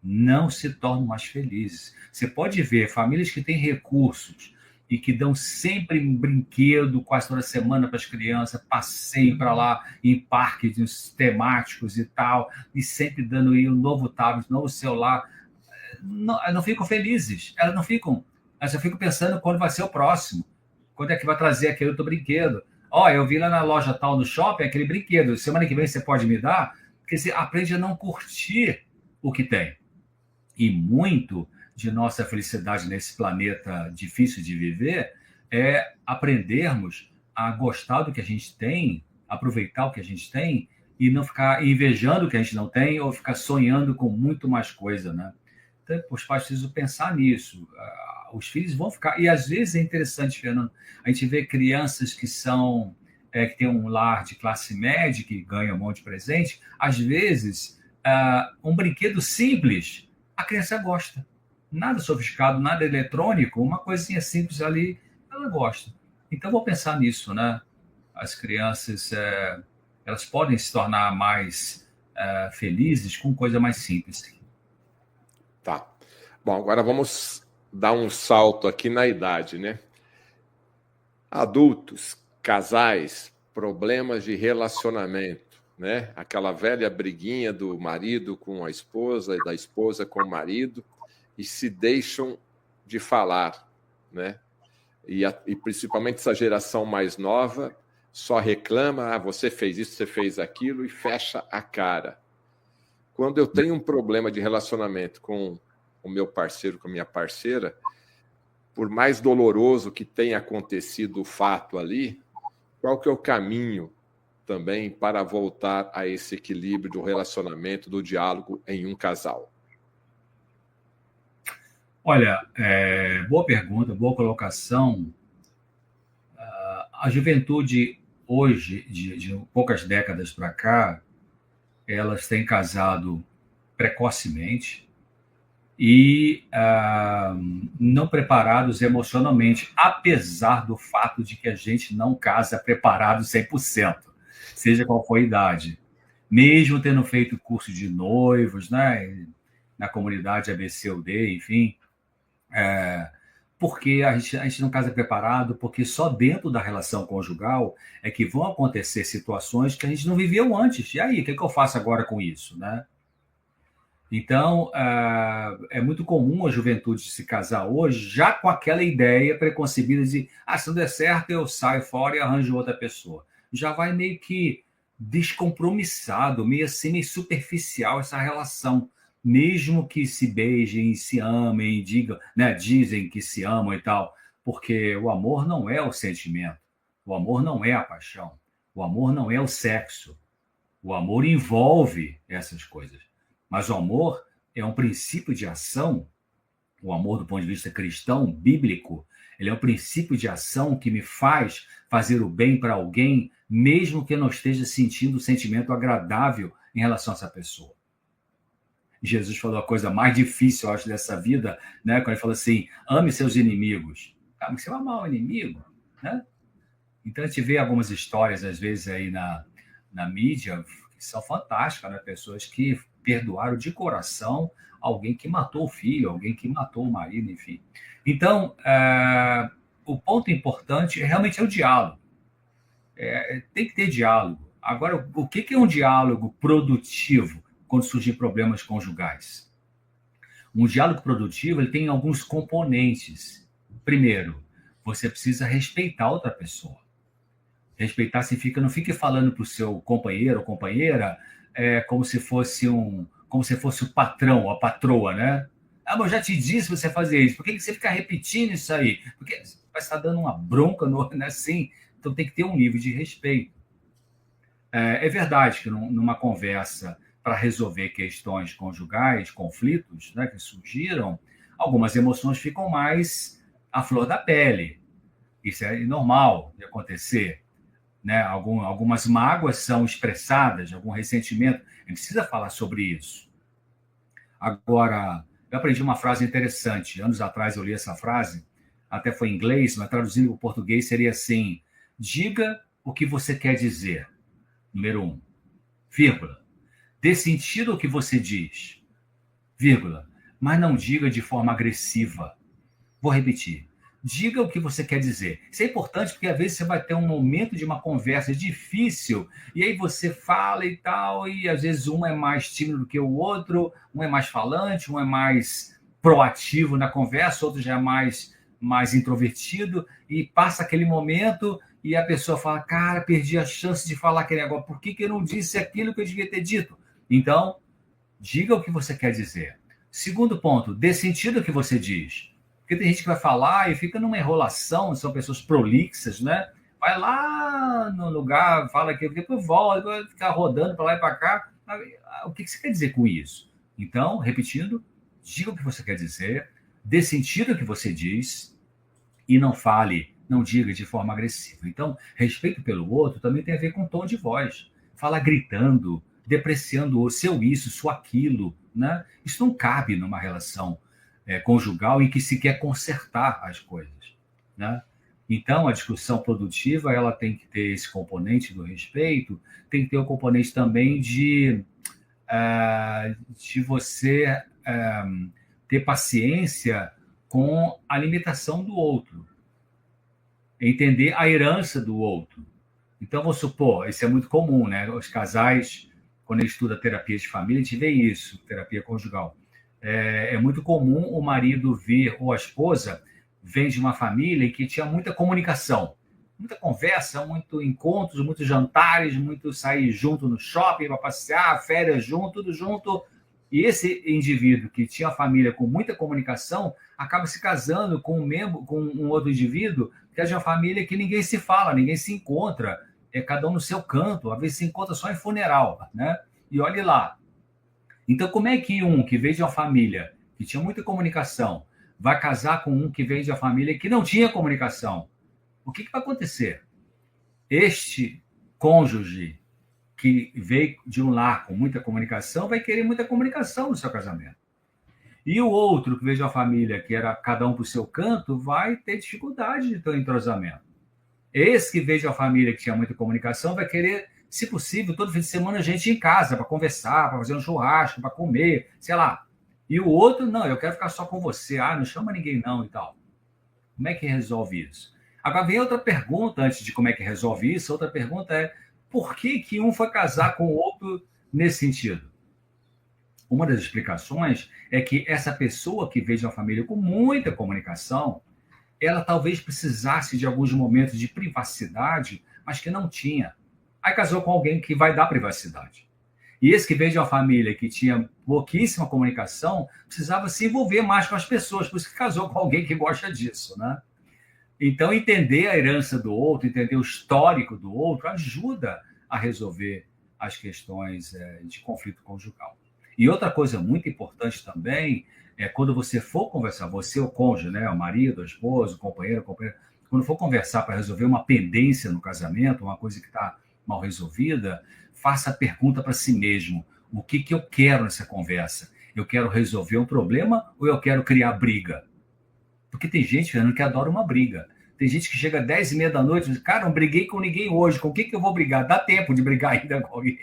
Não se tornam mais felizes. Você pode ver famílias que têm recursos e que dão sempre um brinquedo quase toda semana para as crianças, passeio para lá em parques temáticos e tal, e sempre dando aí um novo tablet, um novo celular. Não ficam felizes. Elas não ficam. Elas só ficam pensando quando vai ser o próximo. Quando é que vai trazer aquele outro brinquedo? Eu vi lá na loja tal, no shopping, aquele brinquedo. Semana que vem você pode me dar? Porque você aprende a não curtir o que tem. E muito de nossa felicidade nesse planeta difícil de viver é aprendermos a gostar do que a gente tem, aproveitar o que a gente tem e não ficar invejando o que a gente não tem ou ficar sonhando com muito mais coisa, né? Então, os pais precisam pensar nisso. Os filhos vão ficar... E, às vezes, é interessante, Fernando, a gente vê crianças que têm um lar de classe média, que ganham um monte de presente. Às vezes, um brinquedo simples, a criança gosta. Nada sofisticado, nada eletrônico, uma coisinha simples ali, ela gosta. Então, vou pensar nisso, né? As crianças, elas podem se tornar mais felizes com coisa mais simples. Tá. Bom, agora vamos dar um salto aqui na idade, né? Adultos, casais, problemas de relacionamento, né? Aquela velha briguinha do marido com a esposa e da esposa com o marido e se deixam de falar, né? E principalmente essa geração mais nova só reclama, você fez isso, você fez aquilo e fecha a cara. Quando eu tenho um problema de relacionamento com o meu parceiro, com a minha parceira, por mais doloroso que tenha acontecido o fato ali, qual que é o caminho também para voltar a esse equilíbrio do relacionamento, do diálogo em um casal? Olha, boa pergunta, boa colocação. A juventude hoje, de poucas décadas para cá, elas têm casado precocemente e não preparados emocionalmente, apesar do fato de que a gente não casa preparado 100%, seja qual for a idade. Mesmo tendo feito curso de noivos, né, na comunidade ABCUD, enfim, porque a gente não casa preparado, porque só dentro da relação conjugal é que vão acontecer situações que a gente não viveu antes. E aí, o que eu faço agora com isso, né? Então, é muito comum a juventude se casar hoje já com aquela ideia preconcebida de se não der certo, eu saio fora e arranjo outra pessoa. Já vai meio que descompromissado, meio assim, meio superficial essa relação. Mesmo que se beijem, se amem, digam, né, dizem que se amam e tal, porque o amor não é o sentimento, o amor não é a paixão, o amor não é o sexo, o amor envolve essas coisas. Mas o amor é um princípio de ação, o amor do ponto de vista cristão, bíblico, ele é um princípio de ação que me faz fazer o bem para alguém, mesmo que eu não esteja sentindo um sentimento agradável em relação a essa pessoa. Jesus falou a coisa mais difícil, eu acho, dessa vida, né? Quando ele falou assim, ame seus inimigos. Mas você vai amar o inimigo, né? Então a gente vê algumas histórias, às vezes, aí na mídia, que são fantásticas, né? Pessoas que perdoaram de coração alguém que matou o filho, alguém que matou o marido, enfim. Então, o ponto importante realmente é o diálogo. Tem que ter diálogo. Agora, o que é um diálogo produtivo quando surgem problemas conjugais? Um diálogo produtivo ele tem alguns componentes. Primeiro, você precisa respeitar outra pessoa. Respeitar significa não fique falando para o seu companheiro ou companheira como se fosse o patrão, a patroa, né? Mas eu já te disse você fazer isso. Por que você fica repetindo isso aí? Porque vai estar dando uma bronca, né? Assim. Então tem que ter um nível de respeito. É verdade que numa conversa para resolver questões conjugais, conflitos, né, que surgiram, algumas emoções ficam mais à flor da pele. Isso é normal de acontecer. Né? Algumas mágoas são expressadas, algum ressentimento. A gente precisa falar sobre isso. Agora, eu aprendi uma frase interessante. Anos atrás eu li essa frase, até foi em inglês, mas traduzindo para o português seria assim: diga o que você quer dizer. Número 1, vírgula. Dê sentido ao que você diz, vírgula. Mas não diga de forma agressiva. Vou repetir. Diga o que você quer dizer. Isso é importante porque às vezes você vai ter um momento de uma conversa difícil e aí você fala e tal, e às vezes um é mais tímido do que o outro, um é mais falante, um é mais proativo na conversa, outro já é mais introvertido, e passa aquele momento e a pessoa fala, cara, perdi a chance de falar aquele negócio, por que eu não disse aquilo que eu devia ter dito? Então, diga o que você quer dizer. Segundo ponto, dê sentido ao que você diz. Porque tem gente que vai falar e fica numa enrolação, são pessoas prolixas, né? Vai lá no lugar, fala aquilo, depois volta, vai ficar rodando para lá e para cá. O que você quer dizer com isso? Então, repetindo, diga o que você quer dizer, dê sentido ao que você diz e não diga de forma agressiva. Então, respeito pelo outro também tem a ver com tom de voz. Falar gritando, depreciando o seu isso, sua aquilo, né? Isso não cabe numa relação conjugal em que se quer consertar as coisas, né? Então, a discussão produtiva ela tem que ter esse componente do respeito, tem que ter o componente também de você ter paciência com a limitação do outro, entender a herança do outro. Então, vou supor, isso é muito comum, né? Os casais, quando eles estudam terapia de família, a gente vê isso, terapia conjugal. É muito comum o marido vir, ou a esposa, vem de uma família em que tinha muita comunicação, muita conversa, muito encontros, muitos jantares, muito sair junto no shopping para passear, férias junto, tudo junto. E esse indivíduo que tinha a família com muita comunicação acaba se casando com um outro indivíduo que é de uma família que ninguém se fala, ninguém se encontra, cada um no seu canto, às vezes se encontra só em funeral, né? E olhe lá. Então, como é que um que veio de uma família que tinha muita comunicação vai casar com um que veio de uma família que não tinha comunicação? O que vai acontecer? Este cônjuge que veio de um lar com muita comunicação vai querer muita comunicação no seu casamento. E o outro que veio de uma família que era cada um para o seu canto vai ter dificuldade de ter um entrosamento. Esse que veio de uma família que tinha muita comunicação vai querer, se possível, todo fim de semana a gente em casa para conversar, para fazer um churrasco, para comer, sei lá. E o outro, não, eu quero ficar só com você. Não chama ninguém não e tal. Como é que resolve isso? Agora vem outra pergunta antes de como é que resolve isso. Outra pergunta é por que que um foi casar com o outro nesse sentido? Uma das explicações é que essa pessoa que veio de uma família com muita comunicação, ela talvez precisasse de alguns momentos de privacidade, mas que não tinha. Aí casou com alguém que vai dar privacidade. E esse que veio de uma família que tinha pouquíssima comunicação, precisava se envolver mais com as pessoas, por isso que casou com alguém que gosta disso, né? Então, entender a herança do outro, entender o histórico do outro, ajuda a resolver as questões de conflito conjugal. E outra coisa muito importante também é quando você for conversar, você, o cônjuge, né, o marido, o esposo, o companheiro, quando for conversar para resolver uma pendência no casamento, uma coisa que está mal resolvida, faça a pergunta para si mesmo: o que eu quero nessa conversa? Eu quero resolver um problema ou eu quero criar briga? Porque tem gente, Fernando, que adora uma briga. Tem gente que chega às 10h30 da noite e diz: cara, não briguei com ninguém hoje, com o que eu vou brigar? Dá tempo de brigar ainda com alguém?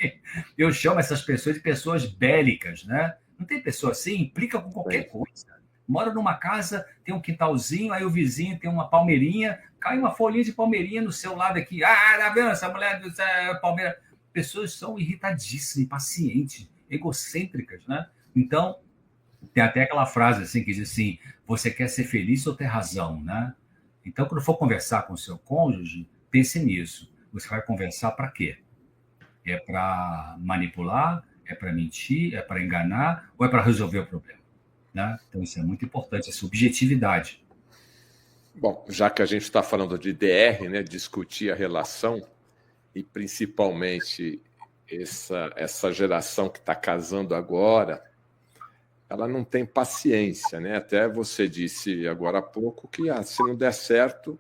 Eu chamo essas pessoas de pessoas bélicas, né? Não tem pessoa assim? Implica com qualquer coisa. Mora numa casa, tem um quintalzinho, aí o vizinho tem uma palmeirinha, cai uma folhinha de palmeirinha no seu lado aqui. Tá vendo? Essa mulher é palmeira. Pessoas são irritadíssimas, impacientes, egocêntricas, né? Então, tem até aquela frase assim que diz assim: você quer ser feliz ou ter razão, né? Então, quando for conversar com o seu cônjuge, pense nisso. Você vai conversar para quê? É para manipular? É para mentir? É para enganar? Ou é para resolver o problema? Né? Então, isso é muito importante, essa objetividade. Bom, já que a gente está falando de DR, né, discutir a relação, e principalmente essa geração que está casando agora, ela não tem paciência, né? Até você disse agora há pouco que se não der certo,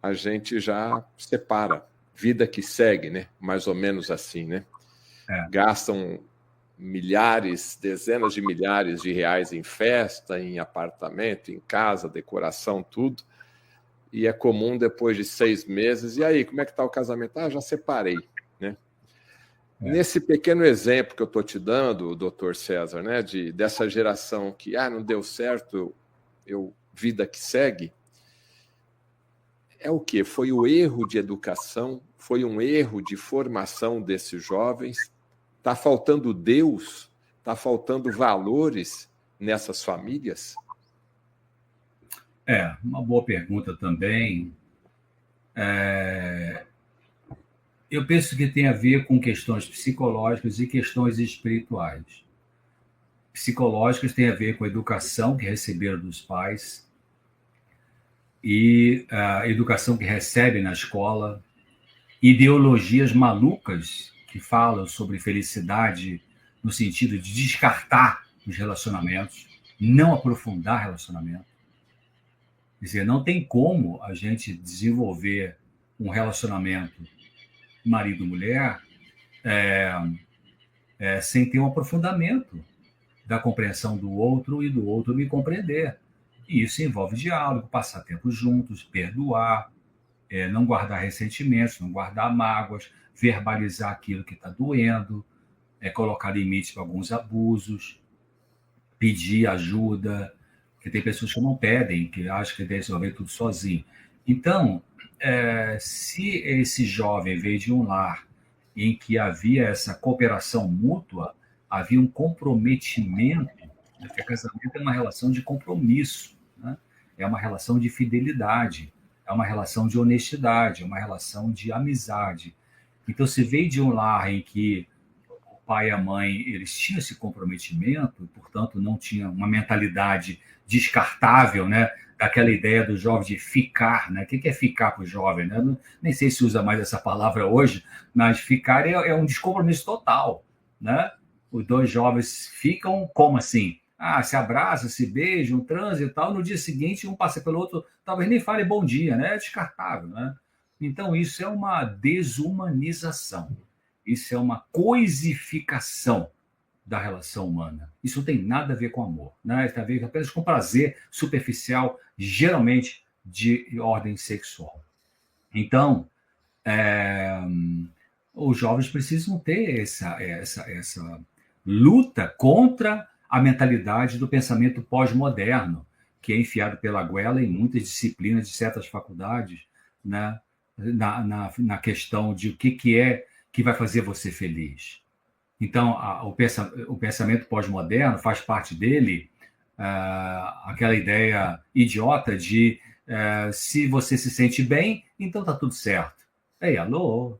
a gente já separa. Vida que segue, né? Mais ou menos assim, né? Gastam milhares, dezenas de milhares de reais em festa, em apartamento, em casa, decoração, tudo. E é comum depois de 6 meses. E aí, como é que está o casamento? Já separei, né? Nesse pequeno exemplo que eu estou te dando, doutor César, né, dessa geração que não deu certo, vida que segue, é o quê? Foi o erro de educação, foi um erro de formação desses jovens. Está faltando Deus, está faltando valores nessas famílias? Uma boa pergunta também. Eu penso que tem a ver com questões psicológicas e questões espirituais. Psicológicas tem a ver com a educação que receberam dos pais e a educação que recebem na escola, ideologias malucas que falam sobre felicidade no sentido de descartar os relacionamentos, não aprofundar relacionamento. Quer dizer, não tem como a gente desenvolver um relacionamento marido-mulher sem ter um aprofundamento da compreensão do outro e do outro me compreender. E isso envolve diálogo, passar tempo juntos, perdoar, não guardar ressentimentos, não guardar mágoas, verbalizar aquilo que está doendo, colocar limites para alguns abusos, pedir ajuda, porque tem pessoas que não pedem, que acham que deve resolver tudo sozinho. Então, se esse jovem veio de um lar em que havia essa cooperação mútua, havia um comprometimento, porque casamento é uma relação de compromisso, né? É uma relação de fidelidade, é uma relação de honestidade, é uma relação de amizade. Então, se veio de um lar em que o pai e a mãe eles tinham esse comprometimento, e, portanto, não tinham uma mentalidade descartável, né? Daquela ideia do jovem de ficar, né? O que é ficar para o jovem, né? Nem sei se usa mais essa palavra hoje, mas ficar é um descompromisso total, né? Os dois jovens ficam como assim? Se abraçam, se beijam, transam e tal. No dia seguinte, um passa pelo outro, talvez nem fale bom dia, né? É descartável, né? Então, isso é uma desumanização. Isso é uma coisificação da relação humana. Isso não tem nada a ver com amor, né? Tem a ver apenas com prazer superficial, geralmente de ordem sexual. Então, os jovens precisam ter essa luta contra a mentalidade do pensamento pós-moderno, que é enfiado pela goela em muitas disciplinas de certas faculdades, né? na questão de o que é que vai fazer você feliz. Então, o pensamento pós-moderno faz parte dele aquela ideia idiota de se você se sente bem, então está tudo certo. Ei, alô,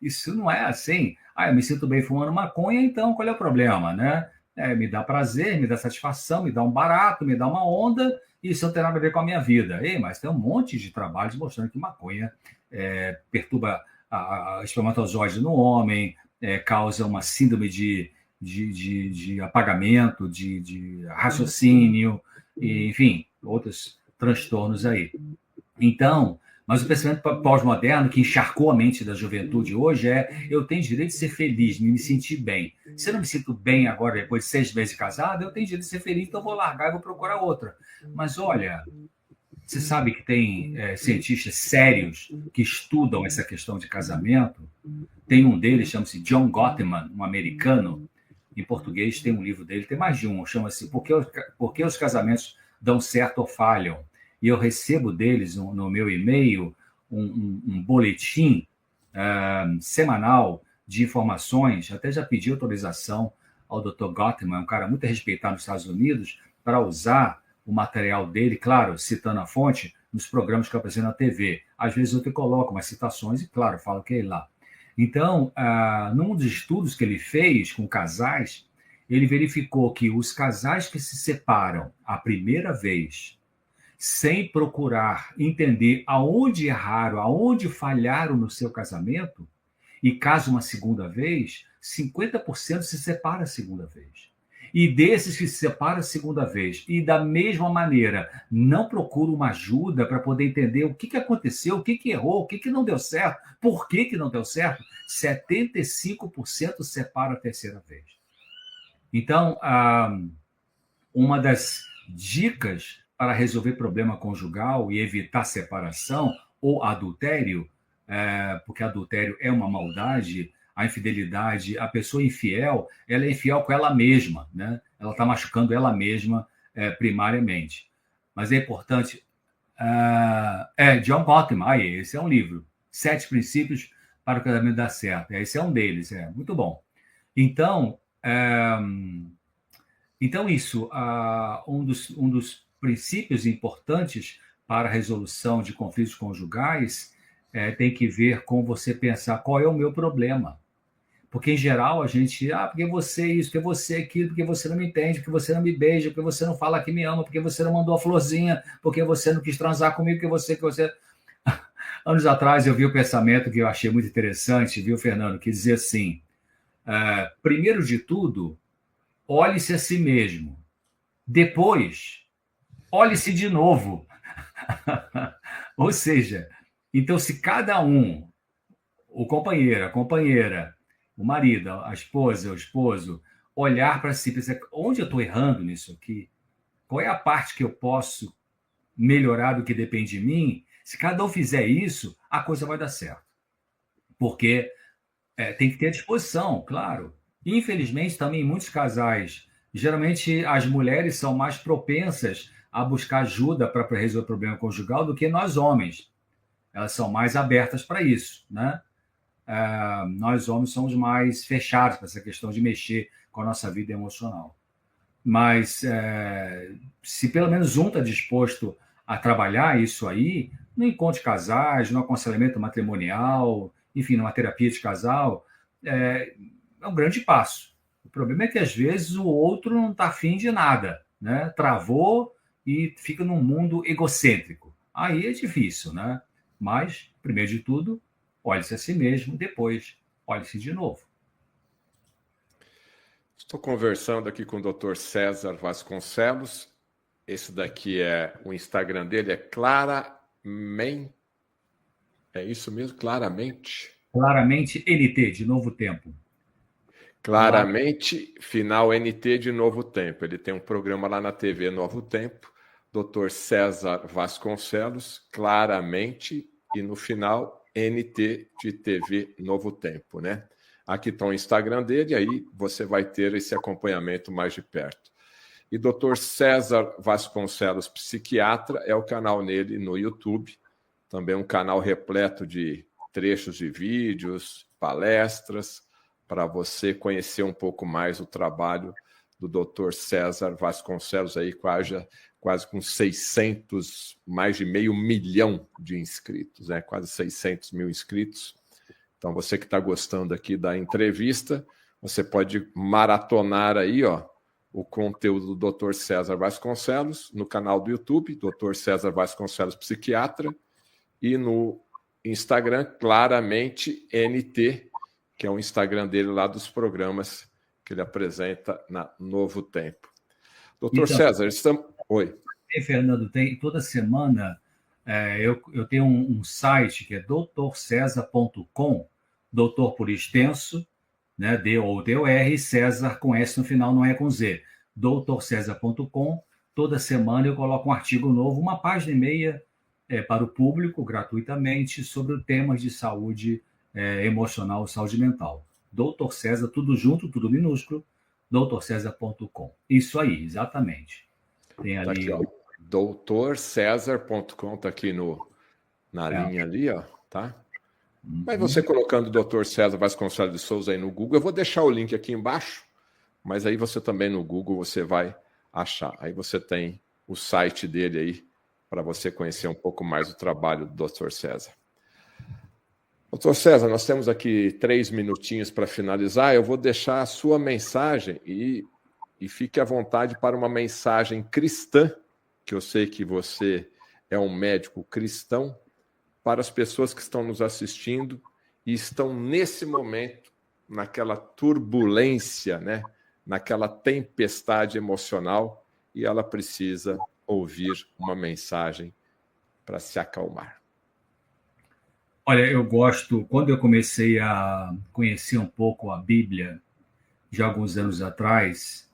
isso não é assim. Eu me sinto bem fumando maconha, então qual é o problema, né? Me dá prazer, me dá satisfação, me dá um barato, me dá uma onda, e isso não tem nada a ver com a minha vida. Ei, mas tem um monte de trabalhos mostrando que maconha perturba a espermatozoide no homem, causa uma síndrome de apagamento, de raciocínio, e, enfim, outros transtornos aí. Então, mas o pensamento pós-moderno que encharcou a mente da juventude hoje eu tenho direito de ser feliz, de me sentir bem. Se eu não me sinto bem agora, depois de 6 meses de casado, eu tenho direito de ser feliz, então eu vou largar e vou procurar outra. Mas olha, você sabe que tem cientistas sérios que estudam essa questão de casamento. Tem um deles, chama-se John Gottman, um americano. Em português tem um livro dele, tem mais de um, chama-se Por que os casamentos dão certo ou falham? E eu recebo deles no meu e-mail um boletim semanal de informações. Até já pedi autorização ao Dr. Gottman, um cara muito respeitado nos Estados Unidos, para usar o material dele, claro, citando a fonte, nos programas que eu apresento na TV. Às vezes eu te coloco umas citações e, claro, falo que é lá. Então, num dos estudos que ele fez com casais, ele verificou que os casais que se separam a primeira vez, sem procurar entender aonde erraram, aonde falharam no seu casamento, e caso uma segunda vez, 50% se separa a segunda vez. E desses que se separam a segunda vez, e da mesma maneira, não procuram uma ajuda para poder entender o que aconteceu, o que errou, o que não deu certo, por que não deu certo, 75% separa a terceira vez. Então, uma das dicas para resolver problema conjugal e evitar separação ou adultério, porque adultério é uma maldade, a infidelidade, a pessoa infiel, ela é infiel com ela mesma, né? Ela está machucando ela mesma primariamente. Mas é importante... John Gottman, esse é um livro. 7 princípios para o casamento dar certo. Esse é um deles, muito bom. Então, isso, um dos princípios importantes para a resolução de conflitos conjugais tem que ver com você pensar qual é o meu problema. Porque, em geral, a gente... porque você isso, porque você aquilo, porque você não me entende, porque você não me beija, porque você não fala que me ama, porque você não mandou a florzinha, porque você não quis transar comigo, porque você... Anos atrás, eu vi o pensamento que eu achei muito interessante, viu, Fernando? Que dizia assim, primeiro de tudo, olhe-se a si mesmo. Depois, olhe-se de novo. Ou seja, então, se cada um, o companheiro, a companheira, o marido, a esposa, o esposo, olhar para si e pensar, onde eu estou errando nisso aqui? Qual é a parte que eu posso melhorar do que depende de mim? Se cada um fizer isso, a coisa vai dar certo. Porque tem que ter disposição, claro. Infelizmente, também, em muitos casais, geralmente as mulheres são mais propensas a buscar ajuda para resolver o problema conjugal do que nós homens. Elas são mais abertas para isso, né? Nós homens somos mais fechados para essa questão de mexer com a nossa vida emocional. Mas se pelo menos um está disposto a trabalhar isso aí, no encontro de casais, no aconselhamento matrimonial, enfim, numa terapia de casal, é um grande passo. O problema é que, às vezes, o outro não está afim de nada, né? Travou e fica num mundo egocêntrico. Aí é difícil, né? Mas, primeiro de tudo, olhe-se a si mesmo, depois, olhe-se de novo. Estou conversando aqui com o Dr. César Vasconcelos. Esse daqui o Instagram dele é Claramente. É isso mesmo? Claramente? Claramente NT, de Novo Tempo. Claramente, final NT de Novo Tempo. Ele tem um programa lá na TV Novo Tempo, Dr. César Vasconcelos, Claramente, e no final, NT de TV Novo Tempo, né? Aqui está o Instagram dele, aí você vai ter esse acompanhamento mais de perto. E Dr. César Vasconcelos, psiquiatra, é o canal nele no YouTube. Também um canal repleto de trechos de vídeos, palestras, para você conhecer um pouco mais o trabalho do Dr. César Vasconcelos, aí quase com 600, mais de 500.000 de inscritos, né? Quase 600 mil inscritos. Então, você que está gostando aqui da entrevista, você pode maratonar aí, ó, o conteúdo do Dr. César Vasconcelos no canal do YouTube, Dr. César Vasconcelos Psiquiatra, e no Instagram, claramente NT, que é o Instagram dele lá dos programas que ele apresenta na Novo Tempo. Doutor Então, César, estamos... Oi. Fernando, toda semana eu tenho um site que é doutorcesar.com, doutor por extenso, né, D-O-T-O-R, César com S no final, não é com Z. doutorcesar.com, toda semana eu coloco um artigo novo, uma página e meia para o público, gratuitamente, sobre temas de saúde emocional, saúde mental. Doutor César, tudo junto, tudo minúsculo, doutorcesar.com. Isso aí, exatamente. Tem ali... Tá aqui, ó. doutorcesar.com, tá aqui na linha ali, ó, tá? Mas você colocando Dr. César Vasconcelos de Souza aí no Google, eu vou deixar o link aqui embaixo, mas aí você também no Google você vai achar. Aí você tem o site dele aí para você conhecer um pouco mais o trabalho do Dr. César. Dr. César, nós temos aqui 3 minutinhos para finalizar. Eu vou deixar a sua mensagem e fique à vontade para uma mensagem cristã, que eu sei que você é um médico cristão, para as pessoas que estão nos assistindo e estão nesse momento naquela turbulência, né? Naquela tempestade emocional, e ela precisa ouvir uma mensagem para se acalmar. Olha, eu gosto, quando eu comecei a conhecer um pouco a Bíblia, já alguns anos atrás,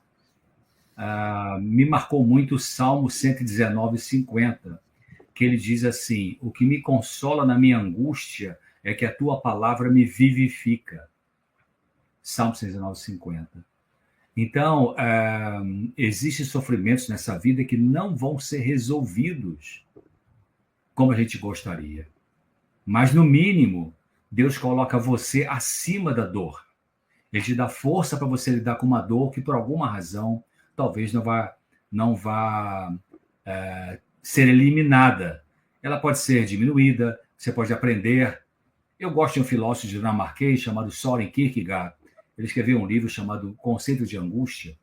me marcou muito o Salmo 119:50, que ele diz assim: o que me consola na minha angústia é que a tua palavra me vivifica. Salmo 119:50. Então, existem sofrimentos nessa vida que não vão ser resolvidos como a gente gostaria. Mas, no mínimo, Deus coloca você acima da dor. Ele te dá força para você lidar com uma dor que, por alguma razão, talvez não vá ser eliminada. Ela pode ser diminuída, você pode aprender. Eu gosto de um filósofo dinamarquês chamado Søren Kierkegaard. Ele escreveu um livro chamado Conceito de Angústia.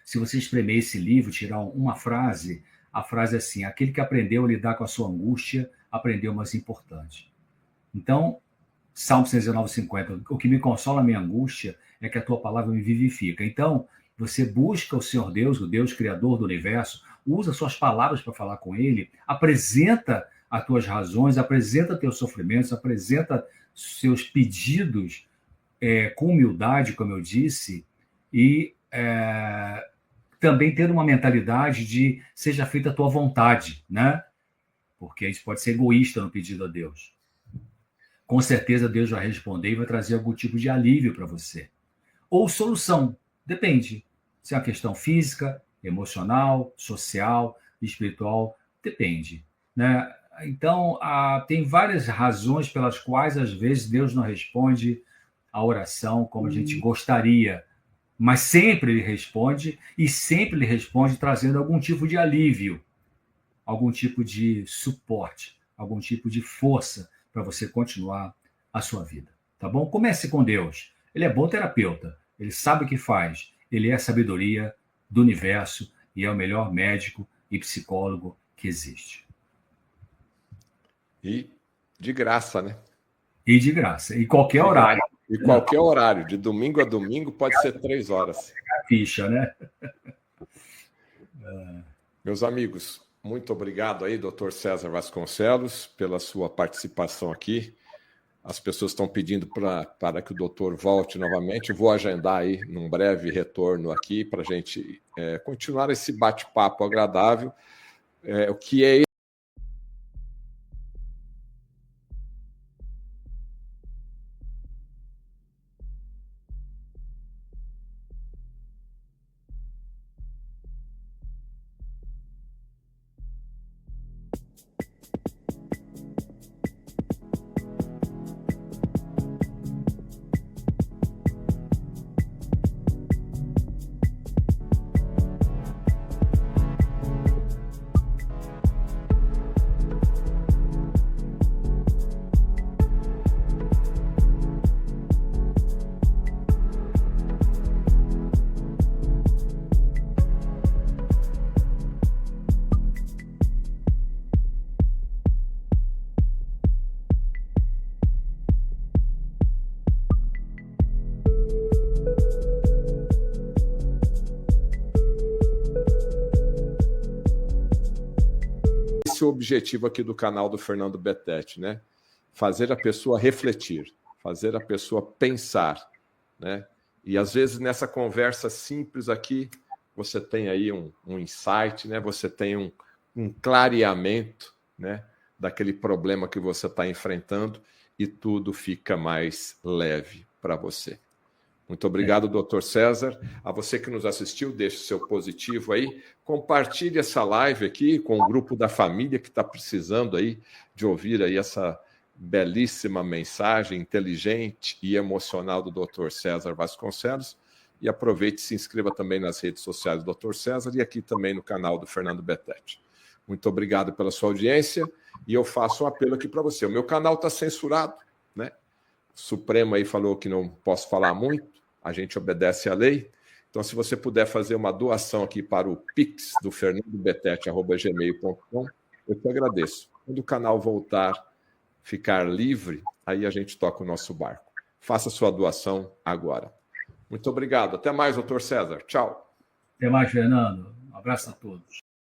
Se você espremer esse livro, tirar uma frase, a frase é assim: aquele que aprendeu a lidar com a sua angústia, aprendeu o mais importante. Então, Salmo 119:50, o que me consola a minha angústia é que a tua palavra me vivifica. Então, você busca o Senhor Deus, o Deus criador do universo, usa suas palavras para falar com ele, apresenta as tuas razões, apresenta teus sofrimentos, apresenta seus pedidos com humildade, como eu disse, e também ter uma mentalidade de seja feita a tua vontade, né? Porque isso pode ser egoísta no pedido a Deus. Com certeza Deus vai responder e vai trazer algum tipo de alívio para você. Ou solução, depende. Se é uma questão física, emocional, social, espiritual, depende, né? Então, tem várias razões pelas quais, às vezes, Deus não responde a oração como a gente gostaria, mas sempre ele responde, e sempre ele responde trazendo algum tipo de alívio, algum tipo de suporte, algum tipo de força para você continuar a sua vida, tá bom? Comece com Deus. Ele é bom terapeuta, ele sabe o que faz, ele é a sabedoria do universo e é o melhor médico e psicólogo que existe. E de graça, né? E de graça, e qualquer horário. E qualquer horário, de domingo a domingo, pode ser 3 horas. Ficha, né? Meus amigos, muito obrigado aí, Dr. César Vasconcelos, pela sua participação aqui. As pessoas estão pedindo para que o doutor volte novamente. Eu vou agendar aí num breve retorno aqui para a gente continuar esse bate-papo agradável. O que é esse é o objetivo aqui do canal do Fernando Betete, né? Fazer a pessoa refletir, fazer a pessoa pensar, né? E às vezes nessa conversa simples aqui, você tem aí um insight, né? Você tem um clareamento, né? Daquele problema que você está enfrentando e tudo fica mais leve para você. Muito obrigado, doutor César. A você que nos assistiu, deixe seu positivo aí. Compartilhe essa live aqui com o grupo da família que está precisando aí de ouvir aí essa belíssima mensagem inteligente e emocional do doutor César Vasconcelos. E aproveite e se inscreva também nas redes sociais do doutor César e aqui também no canal do Fernando Betete. Muito obrigado pela sua audiência e eu faço um apelo aqui para você. O meu canal está censurado, né? O Supremo aí falou que não posso falar muito, a gente obedece à lei. Então, se você puder fazer uma doação aqui para o Pix do fernandobetete@gmail.com, eu te agradeço. Quando o canal voltar, ficar livre, aí a gente toca o nosso barco. Faça sua doação agora. Muito obrigado. Até mais, doutor César. Tchau. Até mais, Fernando. Um abraço a todos.